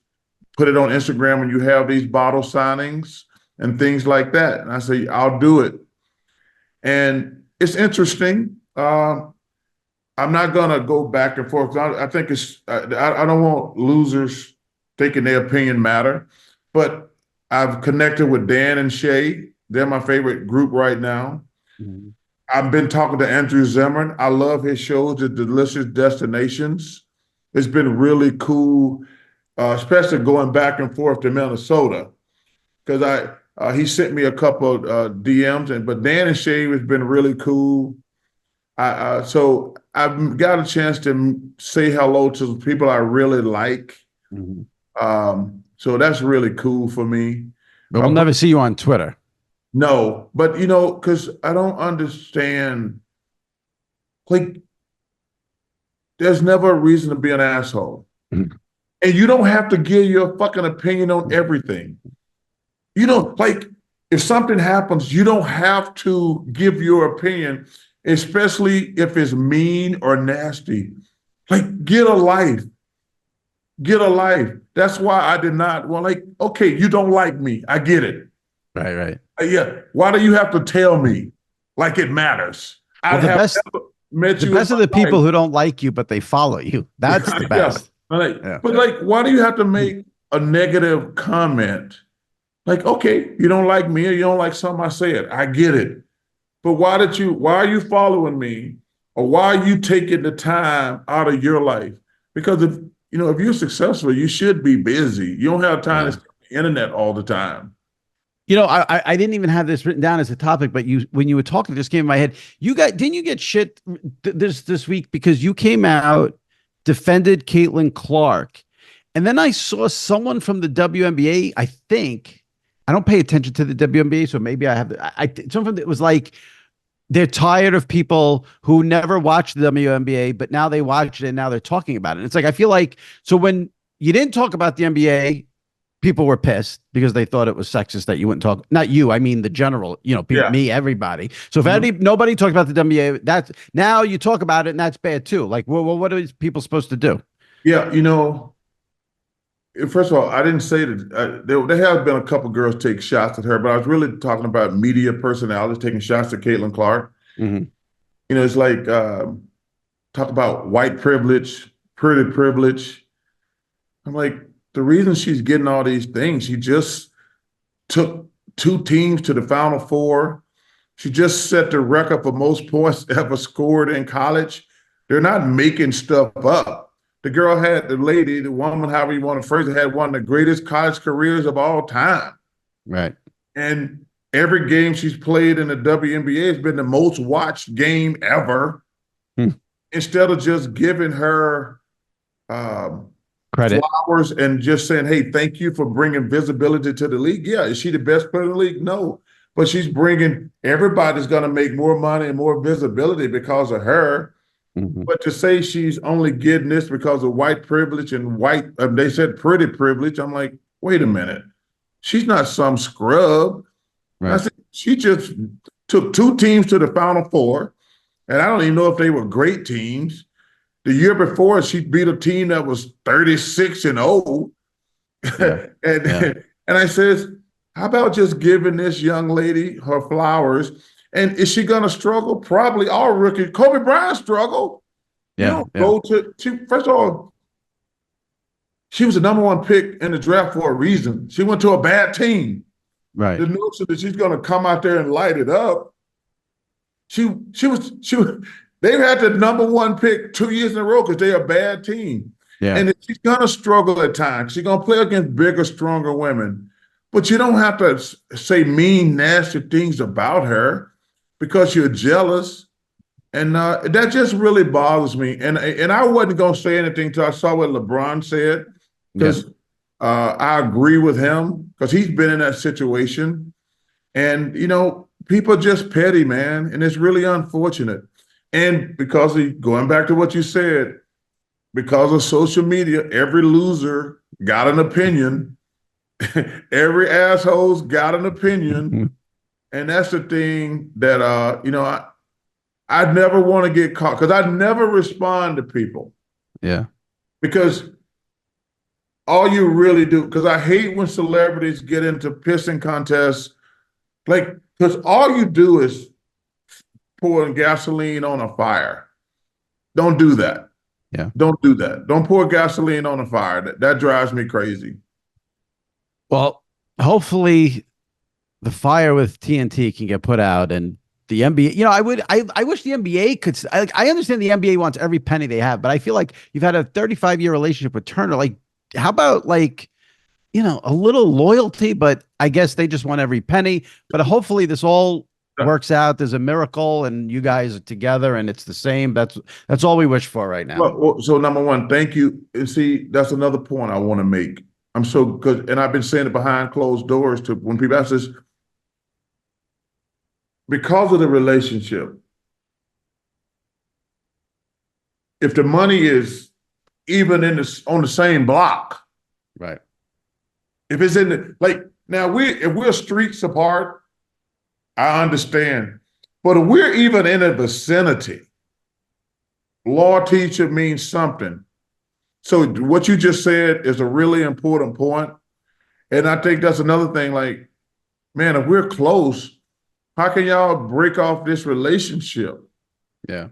put it on Instagram when you have these bottle signings and things like that. And I say, I'll do it. And it's interesting. I'm not going to go back and forth. I think I don't want losers thinking their opinion matter. But I've connected with Dan and Shay. They're my favorite group right now. Mm-hmm. I've been talking to Andrew Zimmern. I love his shows, The Delicious Destinations. It's been really cool, especially going back and forth to Minnesota, because he sent me a couple of DMs. But Dan and Shay has been really cool. So I've got a chance to say hello to people I really like. Mm-hmm. So that's really cool for me. But we'll never see you on Twitter. No, but because I don't understand. Like, there's never a reason to be an asshole. Mm-hmm. And you don't have to give your fucking opinion on everything. Like, if something happens, you don't have to give your opinion, especially if it's mean or nasty. Like, get a life. Get a life. That's why I did not. Well, like, okay, you don't like me. I get it. Right. Yeah. Why do you have to tell me like it matters? Well, the best of the people who don't like you, but they follow you. That's the best. Yeah. But like, why do you have to make a negative comment Like, okay, you don't like me or you don't like something I said. I get it. But why are you following me? Or why are you taking the time out of your life? Because if you're successful, you should be busy. You don't have time to Yeah. stay on the internet all the time. I didn't even have this written down as a topic, but when you were talking, it just came in my head. Didn't you get shit this week because you came out, defended Caitlin Clark, and then I saw someone from the WNBA. I think I don't pay attention to the WNBA, so maybe I have. Someone that was like they're tired of people who never watched the WNBA, but now they watch it and now they're talking about it. And it's like I feel like so when you didn't talk about the NBA, people were pissed because they thought it was sexist that you wouldn't talk. Not you, I mean the general, people, Yeah. me, everybody. So if Mhm. nobody talked about the WNBA, that's now you talk about it and that's bad too. Like, well, what are these people supposed to do? Yeah, first of all, I didn't say that there have been a couple girls take shots at her, but I was really talking about media personalities taking shots at Caitlin Clark. Mm-hmm. It's like talk about white privilege, pretty privilege. I'm like, the reason she's getting all these things, she just took two teams to the Final Four. She just set the record for most points ever scored in college. They're not making stuff up. The woman, however you want to phrase it, had one of the greatest college careers of all time. Right. And every game she's played in the WNBA has been the most watched game ever. Hmm. Instead of just giving her Credit. flowers and just saying, hey, thank you for bringing visibility to the league. Yeah, is she the best player in the league? No. But everybody's going to make more money and more visibility because of her. Mm-hmm. But to say she's only getting this because of white privilege and they said pretty privilege, I'm like, wait a minute. She's not some scrub. I Right. said, she just took two teams to the Final Four, and I don't even know if they were great teams. The year before, she beat a team that was 36-0. Yeah. and Yeah. and I says, how about just giving this young lady her flowers? And is she going to struggle? Probably. All rookie Kobe Bryant struggled. You Yeah. don't Yeah. go first of all, she was the number one pick in the draft for a reason. She went to a bad team. Right. The notion that she's going to come out there and light it up. She was they've had the number one pick 2 years in a row because they're a bad team. Yeah. And she's gonna struggle at times. She's gonna play against bigger, stronger women. But you don't have to say mean, nasty things about her because you're jealous. And that just really bothers me. And I wasn't gonna say anything until I saw what LeBron said, Yeah. because I agree with him because he's been in that situation. And people are just petty, man, and it's really unfortunate. And going back to what you said, because of social media, every loser got an opinion. Every asshole's got an opinion. And that's the thing that I never want to get caught because I never respond to people. Yeah. Because all you really do, because I hate when celebrities get into pissing contests, like, because all you do is pouring gasoline on a fire. Don't do that. Yeah. Don't do that. Don't pour gasoline on a fire. That drives me crazy. Well, hopefully the fire with TNT can get put out and the NBA, I wish the NBA could, I understand the NBA wants every penny they have, but I feel like you've had a 35-year relationship with Turner. Like, how about a little loyalty, but I guess they just want every penny, but hopefully this all works out. There's a miracle and you guys are together and it's the same. That's all we wish for right now. Well, so number one, thank you. And see, that's another point I want to make. I'm so good. And I've been saying it behind closed doors to when people ask this, because of the relationship, if the money is even on the same block, Right. if it's in now if we're streets apart, I understand. But if we're even in a vicinity, loyalty should mean something. So what you just said is a really important point. And I think that's another thing, like, man, if we're close, how can y'all break off this relationship? Yeah.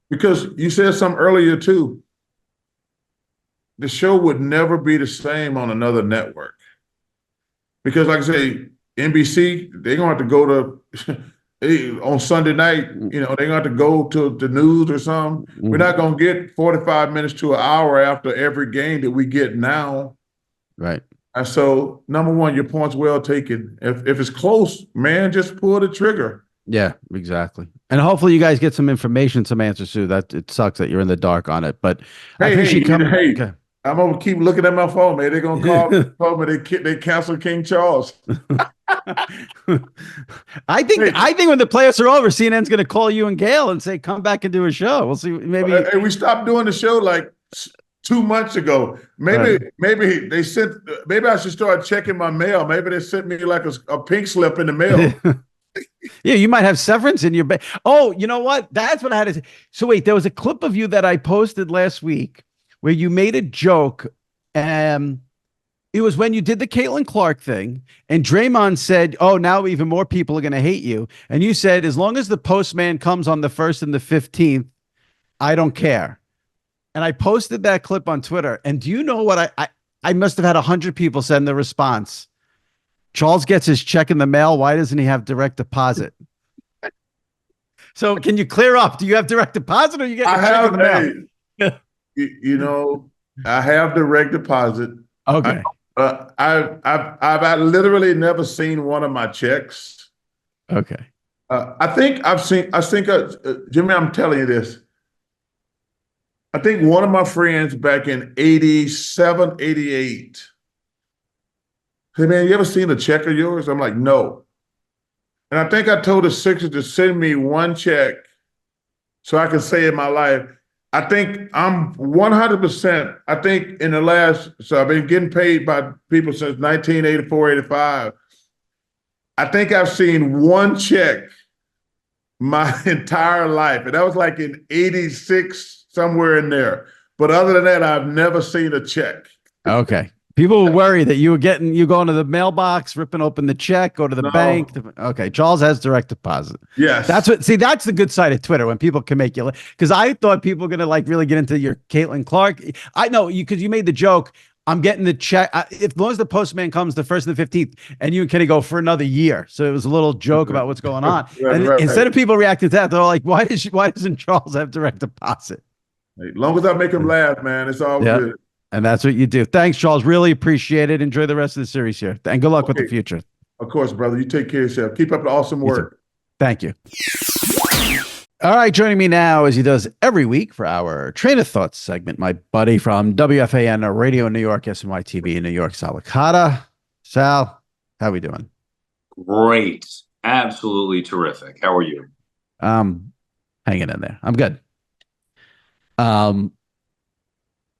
Because you said something earlier too. The show would never be the same on another network. because like I say, NBC, they're gonna have to go to on Sunday night, they're gonna have to go to the news or something. We're not gonna get 45 minutes to an hour after every game that we get now. Right. And so, number one, your point's well taken. If it's close, man, just pull the trigger. Yeah, exactly. And hopefully you guys get some information, some answers too. That it sucks that you're in the dark on it, but I appreciate you coming. Okay. I'm gonna keep looking at my phone, man. They're gonna call me. They canceled King Charles. I think when the playoffs are over, CNN's gonna call you and Gayle and say, "Come back and do a show." We'll see. Maybe hey, we stopped doing the show like 2 months ago. Maybe they sent. Maybe I should start checking my mail. Maybe they sent me like a pink slip in the mail. Yeah, you might have severance in your bed. Oh, you know what? That's what I had to say. So wait, there was a clip of you that I posted last week where you made a joke. It was when you did the Caitlin Clark thing, and Draymond said, "Oh, now even more people are going to hate you." And you said, "As long as the postman comes on the 1st and the 15th, I don't care." And I posted that clip on Twitter. And do you know what I must have had 100 people send the response? Charles gets his check in the mail. Why doesn't he have direct deposit? So can you clear up? Do you have direct deposit or you get your check in the mail? I have direct deposit. Okay. I've literally never seen one of my checks. Okay. I think Jimmy, I'm telling you this. I think one of my friends back in 87, 88, hey, man, you ever seen a check of yours? I'm like, no. And I think I told the Sixers to send me one check so I can say in my life, I think I'm 100%, I think in the so I've been getting paid by people since 1984, 85. I think I've seen one check my entire life. And that was like in 86, somewhere in there. But other than that, I've never seen a check. Okay. People were worried that you going to the mailbox, ripping open the check, go to the bank. Okay. Charles has direct deposit. Yes. That's the good side of Twitter when people can make you, because I thought people were going to like really get into your Caitlin Clark. I know because you made the joke. I'm getting the check. As long as the postman comes the 1st and the 15th, and you and Kenny go for another year. So it was a little joke about what's going on. Instead of people reacting to that, they're like, why doesn't Charles have direct deposit? As long as I make him laugh, man, it's all good. And that's what you do. Thanks, Charles. Really appreciate it. Enjoy the rest of the series here. And good luck with the future. Of course, brother. You take care of yourself. Keep up the awesome work. Thank you. All right. Joining me now, as he does every week for our Train of Thoughts segment, my buddy from WFAN Radio in New York, SNY TV in New York, Sal Licata. Sal, how are we doing? Great. Absolutely terrific. How are you? Hanging in there. I'm good.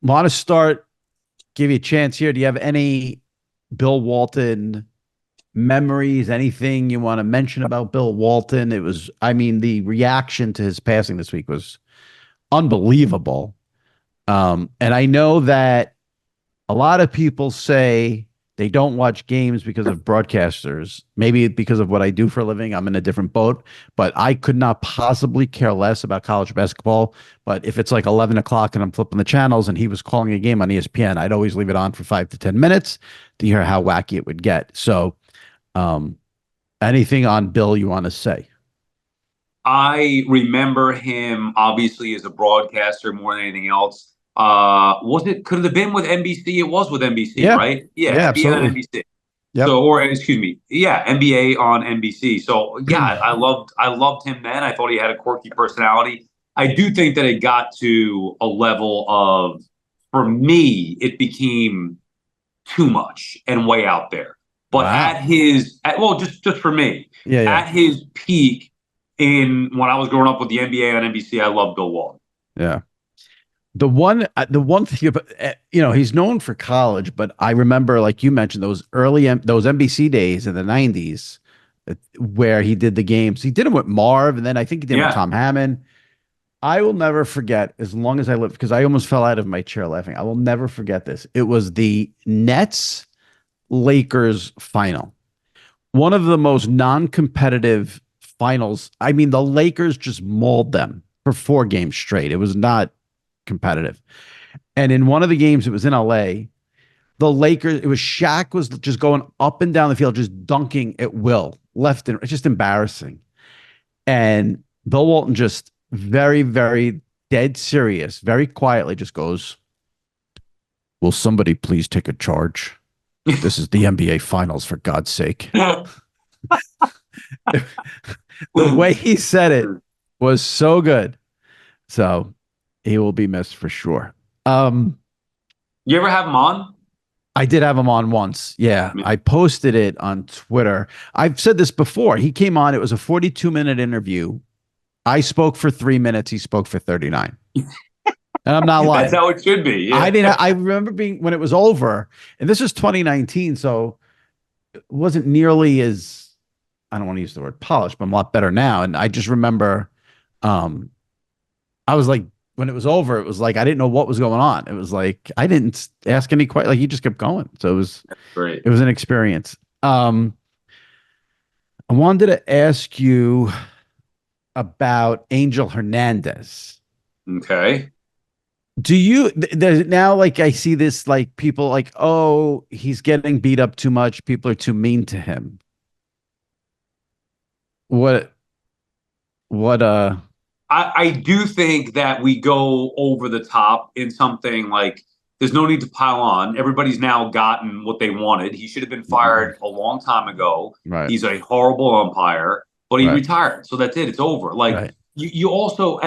Want to start, give you a chance here. Do you have any Bill Walton memories, anything you want to mention about Bill Walton? The reaction to his passing this week was unbelievable. And I know that a lot of people say they don't watch games because of broadcasters, maybe because of what I do for a living. I'm in a different boat, but I could not possibly care less about college basketball. But if it's like 11 o'clock and I'm flipping the channels and he was calling a game on ESPN, I'd always leave it on for 5 to 10 minutes to hear how wacky it would get. So anything on Bill you want to say? I remember him obviously as a broadcaster more than anything else. Could it have been with NBC? It was with NBC, right? Yeah, absolutely. On NBC. Yep. NBA on NBC. So yeah, I loved him then. I thought he had a quirky personality. I do think that it got to a level of, for me, it became too much and way out there. But just for me, at his peak when I was growing up with the NBA on NBC, I loved Bill Walton. Yeah. The one thing about, he's known for college, but I remember, like you mentioned, those NBC days in the 90s where he did the games. He did them with Marv, and then I think he did them with Tom Hammond. I will never forget, as long as I live, because I almost fell out of my chair laughing. I will never forget this. It was the Nets Lakers final. One of the most non-competitive finals. I mean, the Lakers just mauled them for 4 games straight. It was not competitive. And in one of the games, it was in LA. the Lakers, it was Shaq was just going up and down the field, just dunking at will, left and it's just embarrassing. And Bill Walton just very, very dead serious, very quietly just goes, "Will somebody please take a charge? This is the NBA Finals, for God's sake." The way he said it was so good. So he will be missed for sure. You ever have him on? I did have him on once. Yeah. I posted it on Twitter. I've said this before. He came on. It was a 42-minute interview. I spoke for 3 minutes. He spoke for 39. And I'm not lying. That's how it should be. Yeah. I remember when it was over, and this was 2019, so it wasn't nearly as, I don't want to use the word polished, but I'm a lot better now. And I just remember, I was like, when it was over, it was like I didn't know what was going on. It was like I didn't ask any questions. Like he just kept going. So it was great. It was an experience. I wanted to ask you about Angel Hernandez. Okay. Do you there's now, like, I see this, like, people like, oh, he's getting beat up too much. People are too mean to him. I do think that we go over the top in something like there's no need to pile on. Everybody's now gotten what they wanted. He should have been fired a long time ago. Right. He's a horrible umpire, but he retired. So that's it. It's over. Like you also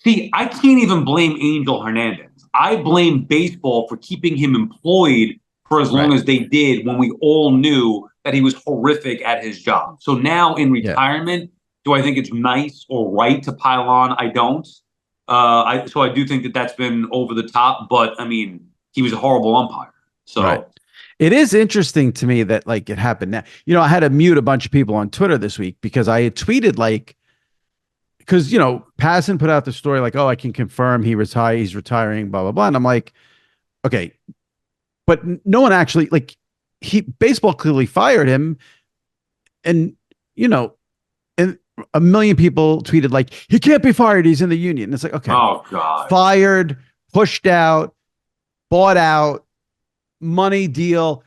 see, I can't even blame Angel Hernandez. I blame baseball for keeping him employed for as long as they did when we all knew that he was horrific at his job. So now in retirement, do I think it's nice or right to pile on? I don't. So I do think that that's been over the top, but I mean, he was a horrible umpire. So it is interesting to me that, like, it happened now. You know, I had to mute a bunch of people on Twitter this week because I had tweeted, like, because, you know, Passan put out the story like, oh, I can confirm he's retiring, blah, blah, blah. And I'm like, okay, but no one actually, like, baseball clearly fired him. And, you know, and a million people tweeted like, he can't be fired. He's in the union. And it's like, okay, oh God, fired, pushed out, bought out, money deal.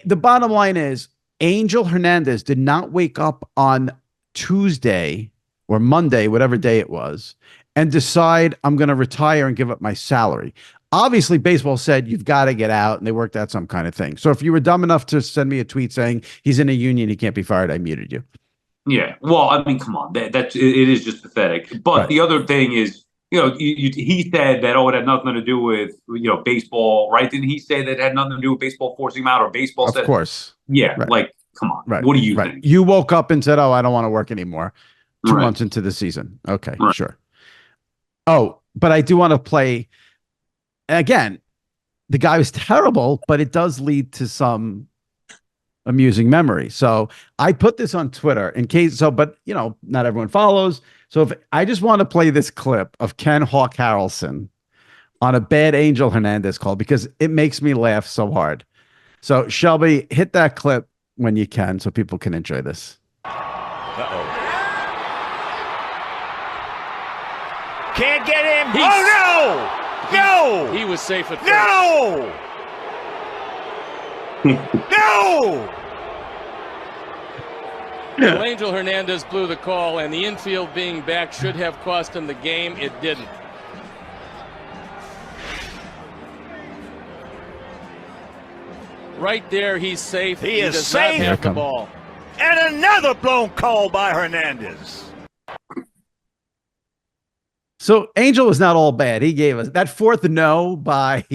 The bottom line is Angel Hernandez did not wake up on Tuesday or Monday, whatever day it was, and decide I'm going to retire and give up my salary. Obviously, baseball said you've got to get out, and they worked out some kind of thing. So if you were dumb enough to send me a tweet saying he's in a union, he can't be fired, I muted you. Yeah, well, I mean, come on, it is just pathetic. But the other thing is, you know, he said that, oh, it had nothing to do with, you know, baseball, right? Didn't he say that it had nothing to do with baseball forcing him out, or baseball said? Of course. Yeah, like, come on. What do you think? You woke up and said, oh, I don't want to work anymore 2 months into the season. Okay, sure. Oh, but I do want to play, again, the guy was terrible, but it does lead to some amusing memory. So I put this on Twitter in case, but you know, not everyone follows. So if I just want to play this clip of Ken Hawk Harrelson on a bad Angel Hernandez call because it makes me laugh so hard. So Shelby, hit that clip when you can so people can enjoy this. Can't get him. Oh no! No! He was safe at first. No! No! Well, Angel Hernandez blew the call, and the infield being back should have cost him the game. It didn't. Right there, he's safe. He is does safe. not have the ball. And another blown call by Hernandez. So Angel was not all bad. He gave us that fourth no by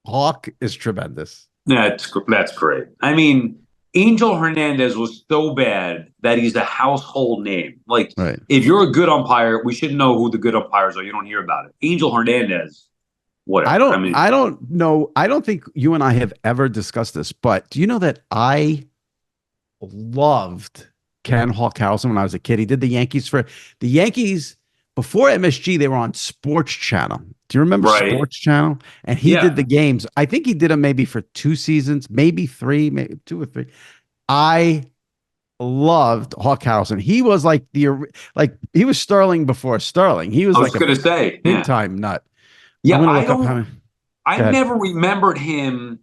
Hawk is tremendous. That's great. I mean, Angel Hernandez was so bad that he's a household name. Like, if you're a good umpire, we should know who the good umpires are. You don't hear about it. Angel Hernandez, whatever. I don't know. I don't think you and I have ever discussed this, but do you know that I loved Ken Hawk Harrelson when I was a kid? He did the Yankees for the Yankees. Before MSG, they were on Sports Channel. Do you remember Sports Channel? And he did the games. I think he did them maybe for 2 seasons, maybe 3, maybe 2 or 3. I loved Hawk Harrelson. He was like he was Sterling before Sterling. He was like a big time nut. Yeah, I never remembered him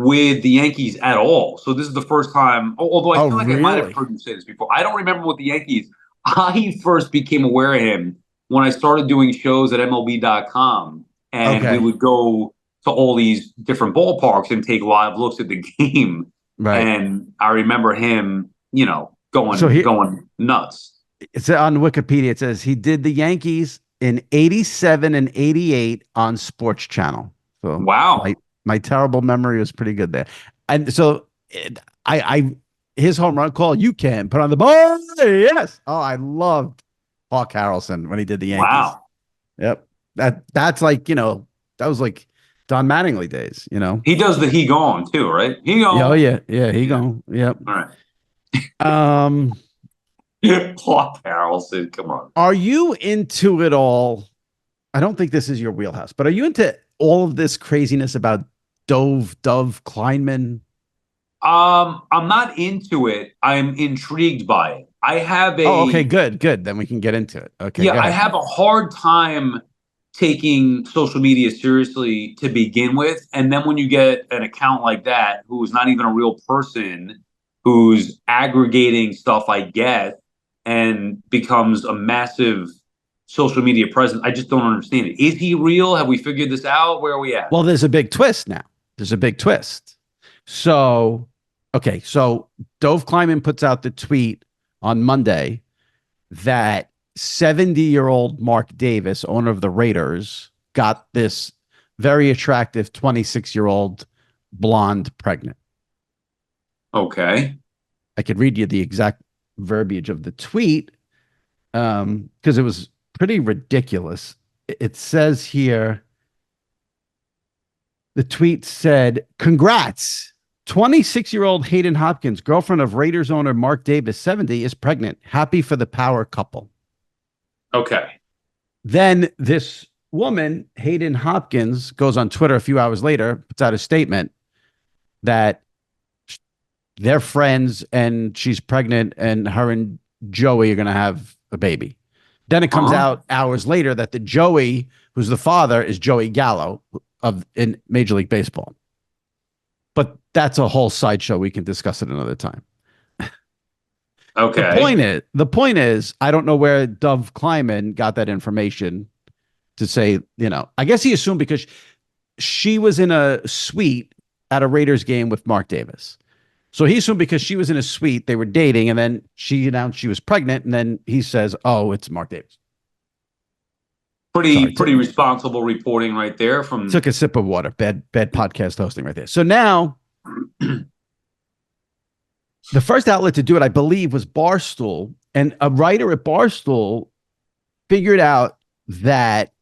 with the Yankees at all. So this is the first time, although I feel like I might have really? heard you say this before. I don't remember with the Yankees. I first became aware of him when I started doing shows at MLB.com, and we Okay. would go to all these different ballparks and take live looks at the game. Right. And I remember him, you know, going So going nuts. it's on Wikipedia. It says he did the Yankees in 87 and 88 on Sports Channel. So Wow. my terrible memory was pretty good there. And so I his home run call, you can put on the ball. Yes. Oh, I loved Hawk Harrelson when he did the Yankees. Wow. Yep. That's like, you know, that was like Don Mattingly days, you know. He does the he gone too, right? He gone. Oh yeah, yeah, he gone. Yep. All right. Clark Harrelson, come on. Are you into it all? I don't think this is your wheelhouse, but are you into all of this craziness about Dove Kleinman? I'm not into it. I'm intrigued by it. I have a okay, good. Then we can get into it. Okay. Yeah, I have a hard time taking social media seriously to begin with. And then when you get an account like that, who is not even a real person, who's aggregating stuff, I get, and becomes a massive social media presence, I just don't understand it. Is he real? Have we figured this out? Where are we at? Well, there's a big twist now. There's a big twist. So, okay. So Dove Kleinman puts out the tweet on Monday that 70-year-old Mark Davis, owner of the Raiders, got this very attractive 26-year-old blonde pregnant. Okay. I could read you the exact verbiage of the tweet because it was pretty ridiculous. It says here, the tweet said, "Congrats. 26-year-old Hayden Hopkins, girlfriend of Raiders owner Mark Davis, 70, is pregnant. Happy for the power couple." Okay. Then this woman, Hayden Hopkins, goes on Twitter a few hours later, puts out a statement that they're friends and she's pregnant and her and Joey are going to have a baby. Then it comes out hours later that the Joey, who's the father, is Joey Gallo in Major League Baseball. But that's a whole sideshow. We can discuss it another time. Okay. The point is, I don't know where Dove Kleinman got that information to say, you know, I guess he assumed because she was in a suite at a Raiders game with Mark Davis. So he assumed because she was in a suite, they were dating, and then she announced she was pregnant, and then he says, "Oh, it's Mark Davis." Pretty responsible reporting right there. From Took a sip of water. Bad podcast hosting right there. So now, the first outlet to do it, I believe, was Barstool, and a writer at Barstool figured out that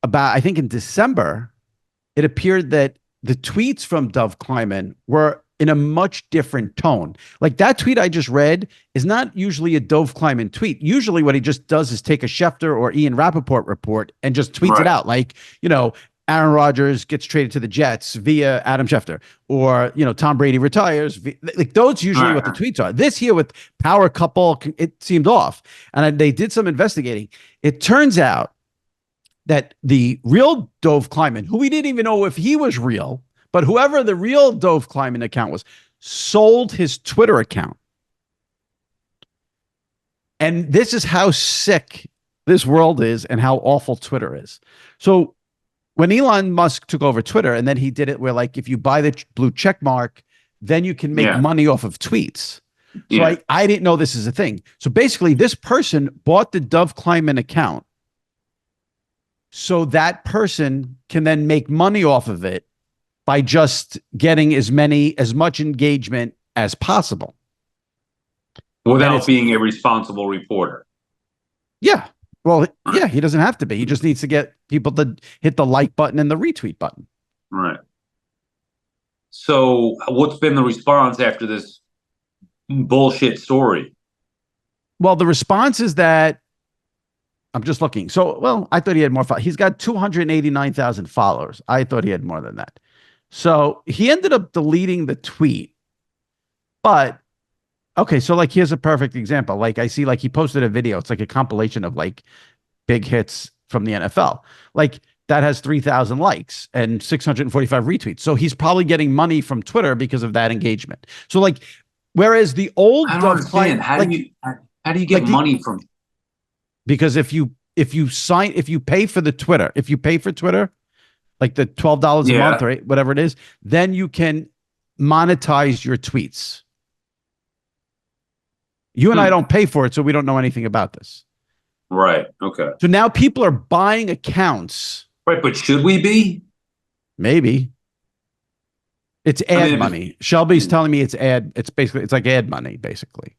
about, I think in December, it appeared that the tweets from Dove Kleinman were in a much different tone. Like that tweet I just read is not usually a Dove Kleinman tweet. Usually what he just does is take a Schefter or Ian Rappaport report and just tweets it out. Like, you know, Aaron Rodgers gets traded to the Jets via Adam Schefter, or, you know, Tom Brady retires. Like those usually what the tweets are. This here with power couple, it seemed off. And they did some investigating. It turns out that the real Dove Kleinman, who we didn't even know if he was real, but whoever the real Dove Kleinman account was, sold his Twitter account. And this is how sick this world is and how awful Twitter is. So when Elon Musk took over Twitter, and then he did it where, like, if you buy the blue check mark, then you can make money off of tweets. So I didn't know this is a thing. So basically, this person bought the Dove Kleinman account so that person can then make money off of it by just getting as much engagement as possible. Without being a responsible reporter. Yeah. Well, yeah, he doesn't have to be. He just needs to get people to hit the like button and the retweet button. Right. So what's been the response after this bullshit story? Well, the response is that I'm just looking. So, well, I thought he had more. He's got 289,000 followers. I thought he had more than that. So he ended up deleting the tweet. But, okay, so like here's a perfect example. Like I see, like he posted a video. It's like a compilation of like big hits from the NFL. Like that has 3,000 likes and 645 retweets. So he's probably getting money from Twitter because of that engagement. So like, whereas the old I don't Dove understand. client, How do you get money from? because if you pay for Twitter, like the $12 a month or whatever it is, then you can monetize your tweets. You and I don't pay for it, so we don't know anything about this. Right. Okay. So now people are buying accounts. Right, but should we be? Maybe. It's ad money. Shelby's telling me it's like ad money, basically.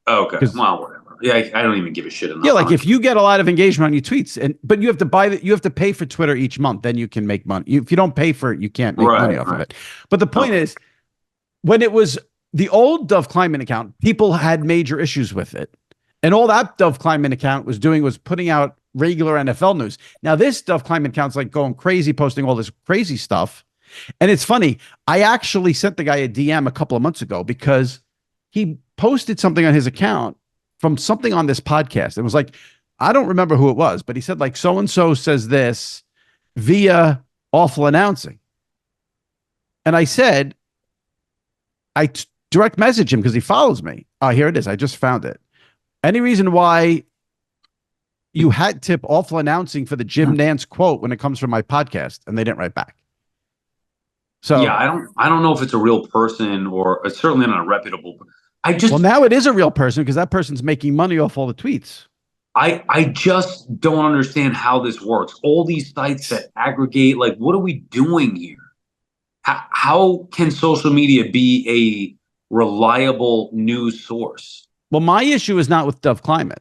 Okay. Well, whatever. Yeah, I don't even give a shit enough. Yeah, like if you get a lot of engagement on your tweets, but you have to you have to pay for Twitter each month, then you can make money. If you don't pay for it, you can't make money off of it. But the point is, when it was the old Dove Kleinman account, people had major issues with it. And all that Dove Kleinman account was doing was putting out regular NFL news. Now, this Dove Kleinman account's like going crazy, posting all this crazy stuff. And it's funny. I actually sent the guy a DM a couple of months ago because he posted something on his account from something on this podcast. It was like, I don't remember who it was, but he said like, so-and-so says this via awful announcing. And I said, I direct message him because he follows me. Oh, here it is. I just found it. Any reason why you had tip awful announcing for the Jim Nantz quote when it comes from my podcast? And they didn't write back. So yeah, I don't know if it's a real person or it's certainly not a reputable. Well, now it is a real person because that person's making money off all the tweets. I just don't understand how this works. All these sites that aggregate, like, what are we doing here? How can social media be a reliable news source? Well, my issue is not with Dove Kleinman.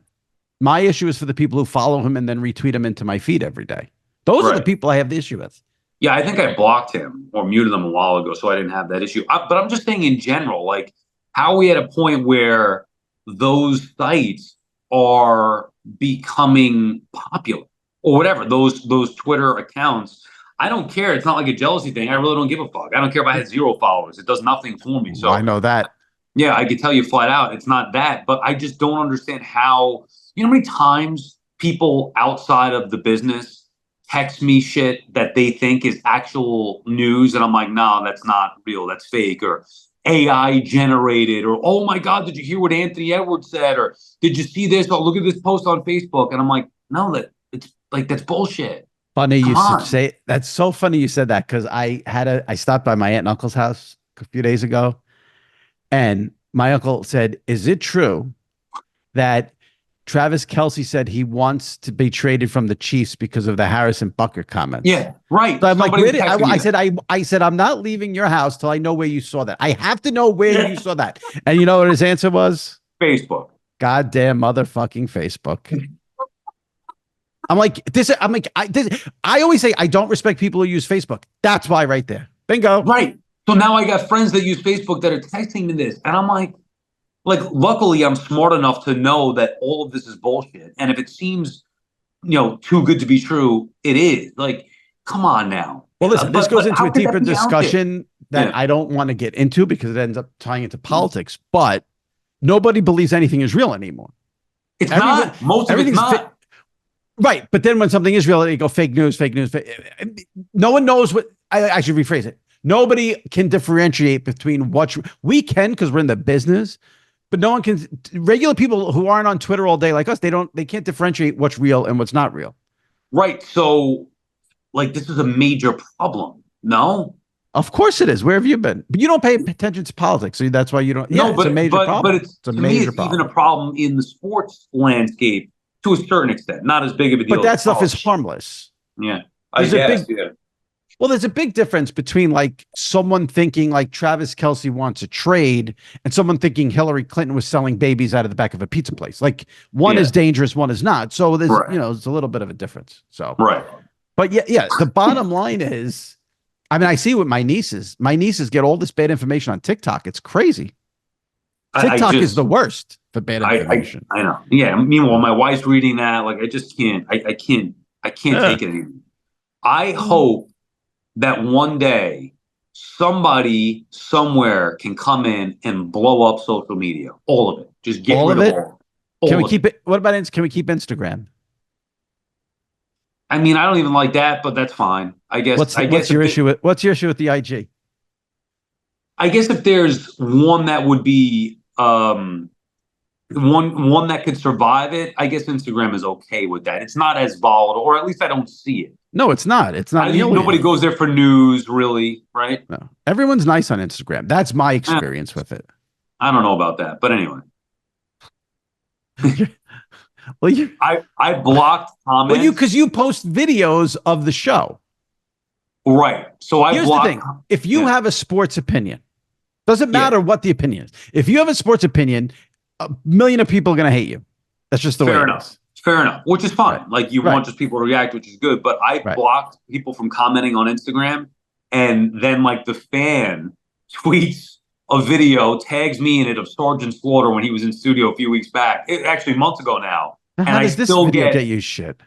My issue is for the people who follow him and then retweet him into my feed every day. Those are the people I have the issue with. Yeah, I think I blocked him or muted him a while ago, so I didn't have that issue. But I'm just saying in general, like, how are we at a point where those sites are becoming popular or whatever, those Twitter accounts? I don't care. It's not like a jealousy thing. I really don't give a fuck. I don't care if I had 0 followers. It does nothing for me. So I know that. Yeah, I could tell you flat out, it's not that. But I just don't understand how, how many times people outside of the business text me shit that they think is actual news. And I'm like, no, that's not real. That's fake. Or AI generated, or, oh my God, did you hear what Anthony Edwards said? Or did you see this? Oh, look at this post on Facebook. And I'm like, no, that's bullshit. Funny you say that's so funny you said that because I stopped by my aunt and uncle's house a few days ago, and my uncle said, "Is it true that Travis Kelce said he wants to be traded from the Chiefs because of the Harrison Butker comments?" Yeah, right. So I'm like, I said, I'm not leaving your house till I know where you saw that. I have to know where you saw that. And you know what his answer was? Facebook. Goddamn motherfucking Facebook. I'm like, I always say I don't respect people who use Facebook. That's why right there. Bingo. Right. So now I got friends that use Facebook that are texting me this. And I'm like, luckily I'm smart enough to know that all of this is bullshit. And if it seems, too good to be true, it is. Like, come on now. Well, listen, this goes into a deeper discussion that I don't want to get into because it ends up tying into politics, but nobody believes anything is real anymore. It's not. Most of it's not. Right. But then when something is real, they go fake news. No one knows what I should rephrase it. Nobody can differentiate between we can because we're in the business, but no one can. Regular people who aren't on Twitter all day like us, they can't differentiate what's real and what's not real. Right. So this is a major problem. No? Of course it is. Where have you been? But you don't pay attention to politics. So that's why you don't. No, it's a major problem. But it's a major problem. Even a problem in the sports landscape. To a certain extent, not as big of a deal. But that stuff is harmless. Yeah, I guess. Well, there's a big difference between someone thinking Travis Kelce wants a trade and someone thinking Hillary Clinton was selling babies out of the back of a pizza place. One is dangerous, one is not. So there's there's a little bit of a difference. So But yeah. The bottom line is, I see what my nieces get all this bad information on TikTok. It's crazy. TikTok is the worst for bad information. I know. Yeah. Meanwhile, my wife's reading that. I just can't. I can't take it anymore. I hope that one day somebody somewhere can come in and blow up social media. All of it. Just get rid of it. Can we keep it? What about can we keep Instagram? I mean, I don't even like that, but that's fine. I guess. What's your issue with the IG? I guess if there's one that would be one that could survive it, I guess Instagram is okay with that. It's not as volatile, or at least I don't see it. No, it's not. It's not. Nobody goes there for news, really, right? No. Everyone's nice on Instagram. That's my experience with it. I don't know about that, but anyway. Well, I blocked comments. Well, because you post videos of the show. Right. So I Here's blocked. The thing. If you have a sports opinion, doesn't matter what the opinion is. If you have a sports opinion, 1 million of people are going to hate you. That's just the way it is. Fair enough, which is fine. Right. Like you want just people to react, which is good. But I blocked people from commenting on Instagram, and then like the fan tweets a video, tags me in it of Sergeant Slaughter when he was in studio a few weeks back, actually months ago now. How does this video get you shit?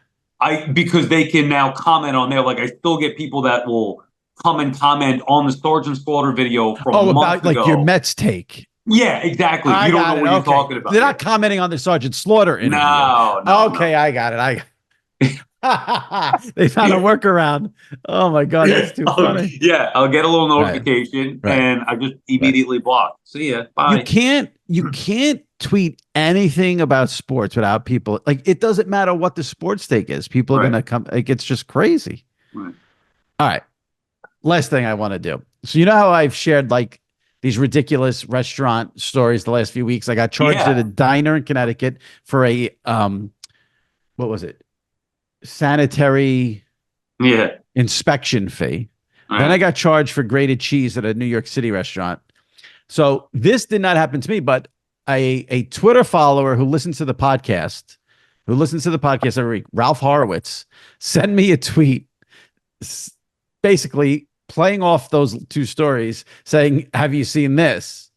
Because they can now comment on there. Like I still get people that will come and comment on the Sergeant Slaughter video from months ago. Like your Mets take. Yeah, exactly. You don't know what you're talking about. They're not commenting on the Sergeant Slaughter interview. No. Okay, I got it. They found a workaround. Oh my God, that's too funny. Yeah, I'll get a little notification and I just immediately block. See ya. Bye. You can't tweet anything about sports without people. Like it doesn't matter what the sports take is. People are gonna come. Like it's just crazy. Right. All right. Last thing I want to do. So you know how I've shared like these ridiculous restaurant stories the last few weeks. I got charged at a diner in Connecticut for a what was it? Sanitary inspection fee. Right. Then I got charged for grated cheese at a New York City restaurant. So this did not happen to me, but a Twitter follower who listens to the podcast every week, Ralph Horowitz, sent me a tweet basically playing off those two stories saying, have you seen this?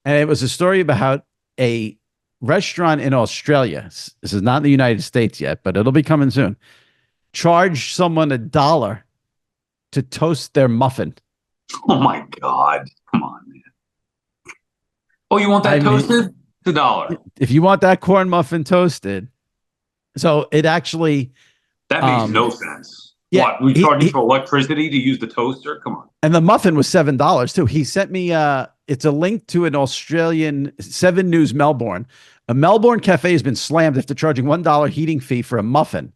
And it was a story about a restaurant in Australia. This is not in the United States yet, but it'll be coming soon. Charge someone $1 to toast their muffin. Oh my God. Come on, man. Oh, you want that toasted? It's $1. If you want that corn muffin toasted. So it actually. That makes no sense. Yeah, what? We charge you for electricity to use the toaster? Come on. And the muffin was $7 too. He sent me it's a link to an Australian 7 News Melbourne. A Melbourne cafe has been slammed after charging $1 heating fee for a muffin.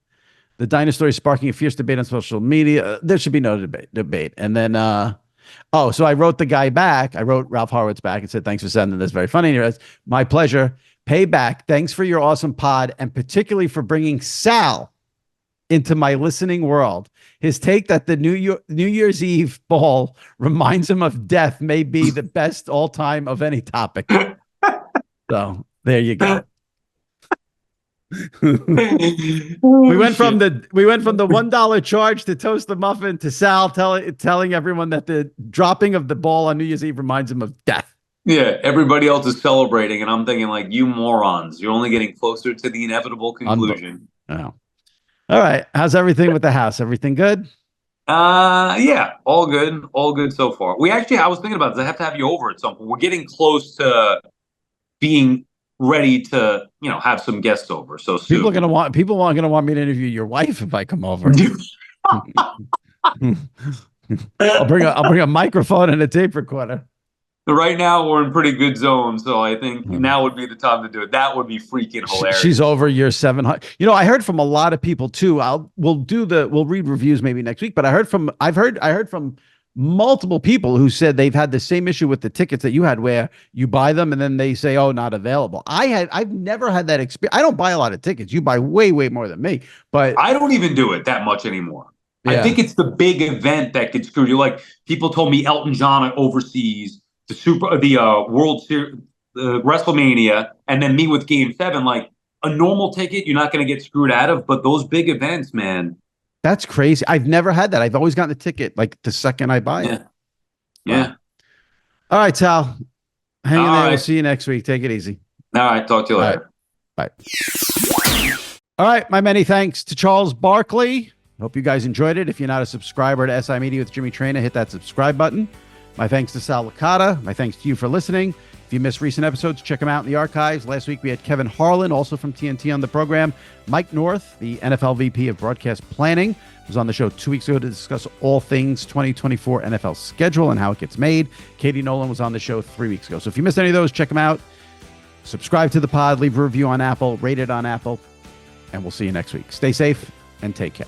The diner story is sparking a fierce debate on social media. There should be no debate. And then so I wrote the guy back. I wrote Ralph Horowitz back and said, thanks for sending this. Very funny. And he goes, my pleasure. Payback. Thanks for your awesome pod and particularly for bringing Sal into my listening world. His take that the New Year's Eve ball reminds him of death may be the best all time of any topic. So there you go. We went from the $1 charge to toast the muffin to Sal telling everyone that the dropping of the ball on New Year's Eve reminds him of death. Yeah, everybody else is celebrating, and I'm thinking like, you morons, you're only getting closer to the inevitable conclusion. Oh. All right. How's everything with the house? Everything good? Yeah, all good so far. I was thinking about this. I have to have you over at some point. We're getting close to being ready to, have some guests over. So soon. People are gonna want me to interview your wife if I come over. I'll bring a microphone and a tape recorder. Right now we're in pretty good zone, so I think now would be the time to do it. That would be freaking hilarious. She's over year 700. I heard from a lot of people too. We'll read reviews maybe next week, but I heard from multiple people who said they've had the same issue with the tickets that you had, where you buy them and then they say, "Oh, not available." I've never had that experience. I don't buy a lot of tickets. You buy way more than me, but I don't even do it that much anymore. Yeah. I think it's the big event that gets screwed. Like people told me Elton John overseas, the World Series, WrestleMania, and then me with Game 7. Like a normal ticket, you're not going to get screwed out of, but those big events, man. That's crazy. I've never had that. I've always gotten the ticket like the second I buy it. Yeah. All right, Sal. Hang in there. Right. We'll see you next week. Take it easy. All right. Talk to you later. Bye. All right. My many thanks to Charles Barkley. Hope you guys enjoyed it. If you're not a subscriber to SI Media with Jimmy Traina, hit that subscribe button. My thanks to Sal Licata. My thanks to you for listening. If If you missed recent episodes, check them out in the archives. Last week we had Kevin Harlan, also from TNT, on the program. Mike North, the NFL VP of Broadcast Planning, was on the show 2 weeks ago to discuss all things 2024 NFL schedule and how it gets made. Katie Nolan was on the show 3 weeks ago. So if you missed any of those, check them out. Subscribe to the pod, leave a review on Apple, rate it on Apple, and we'll see you next week. Stay safe and take care.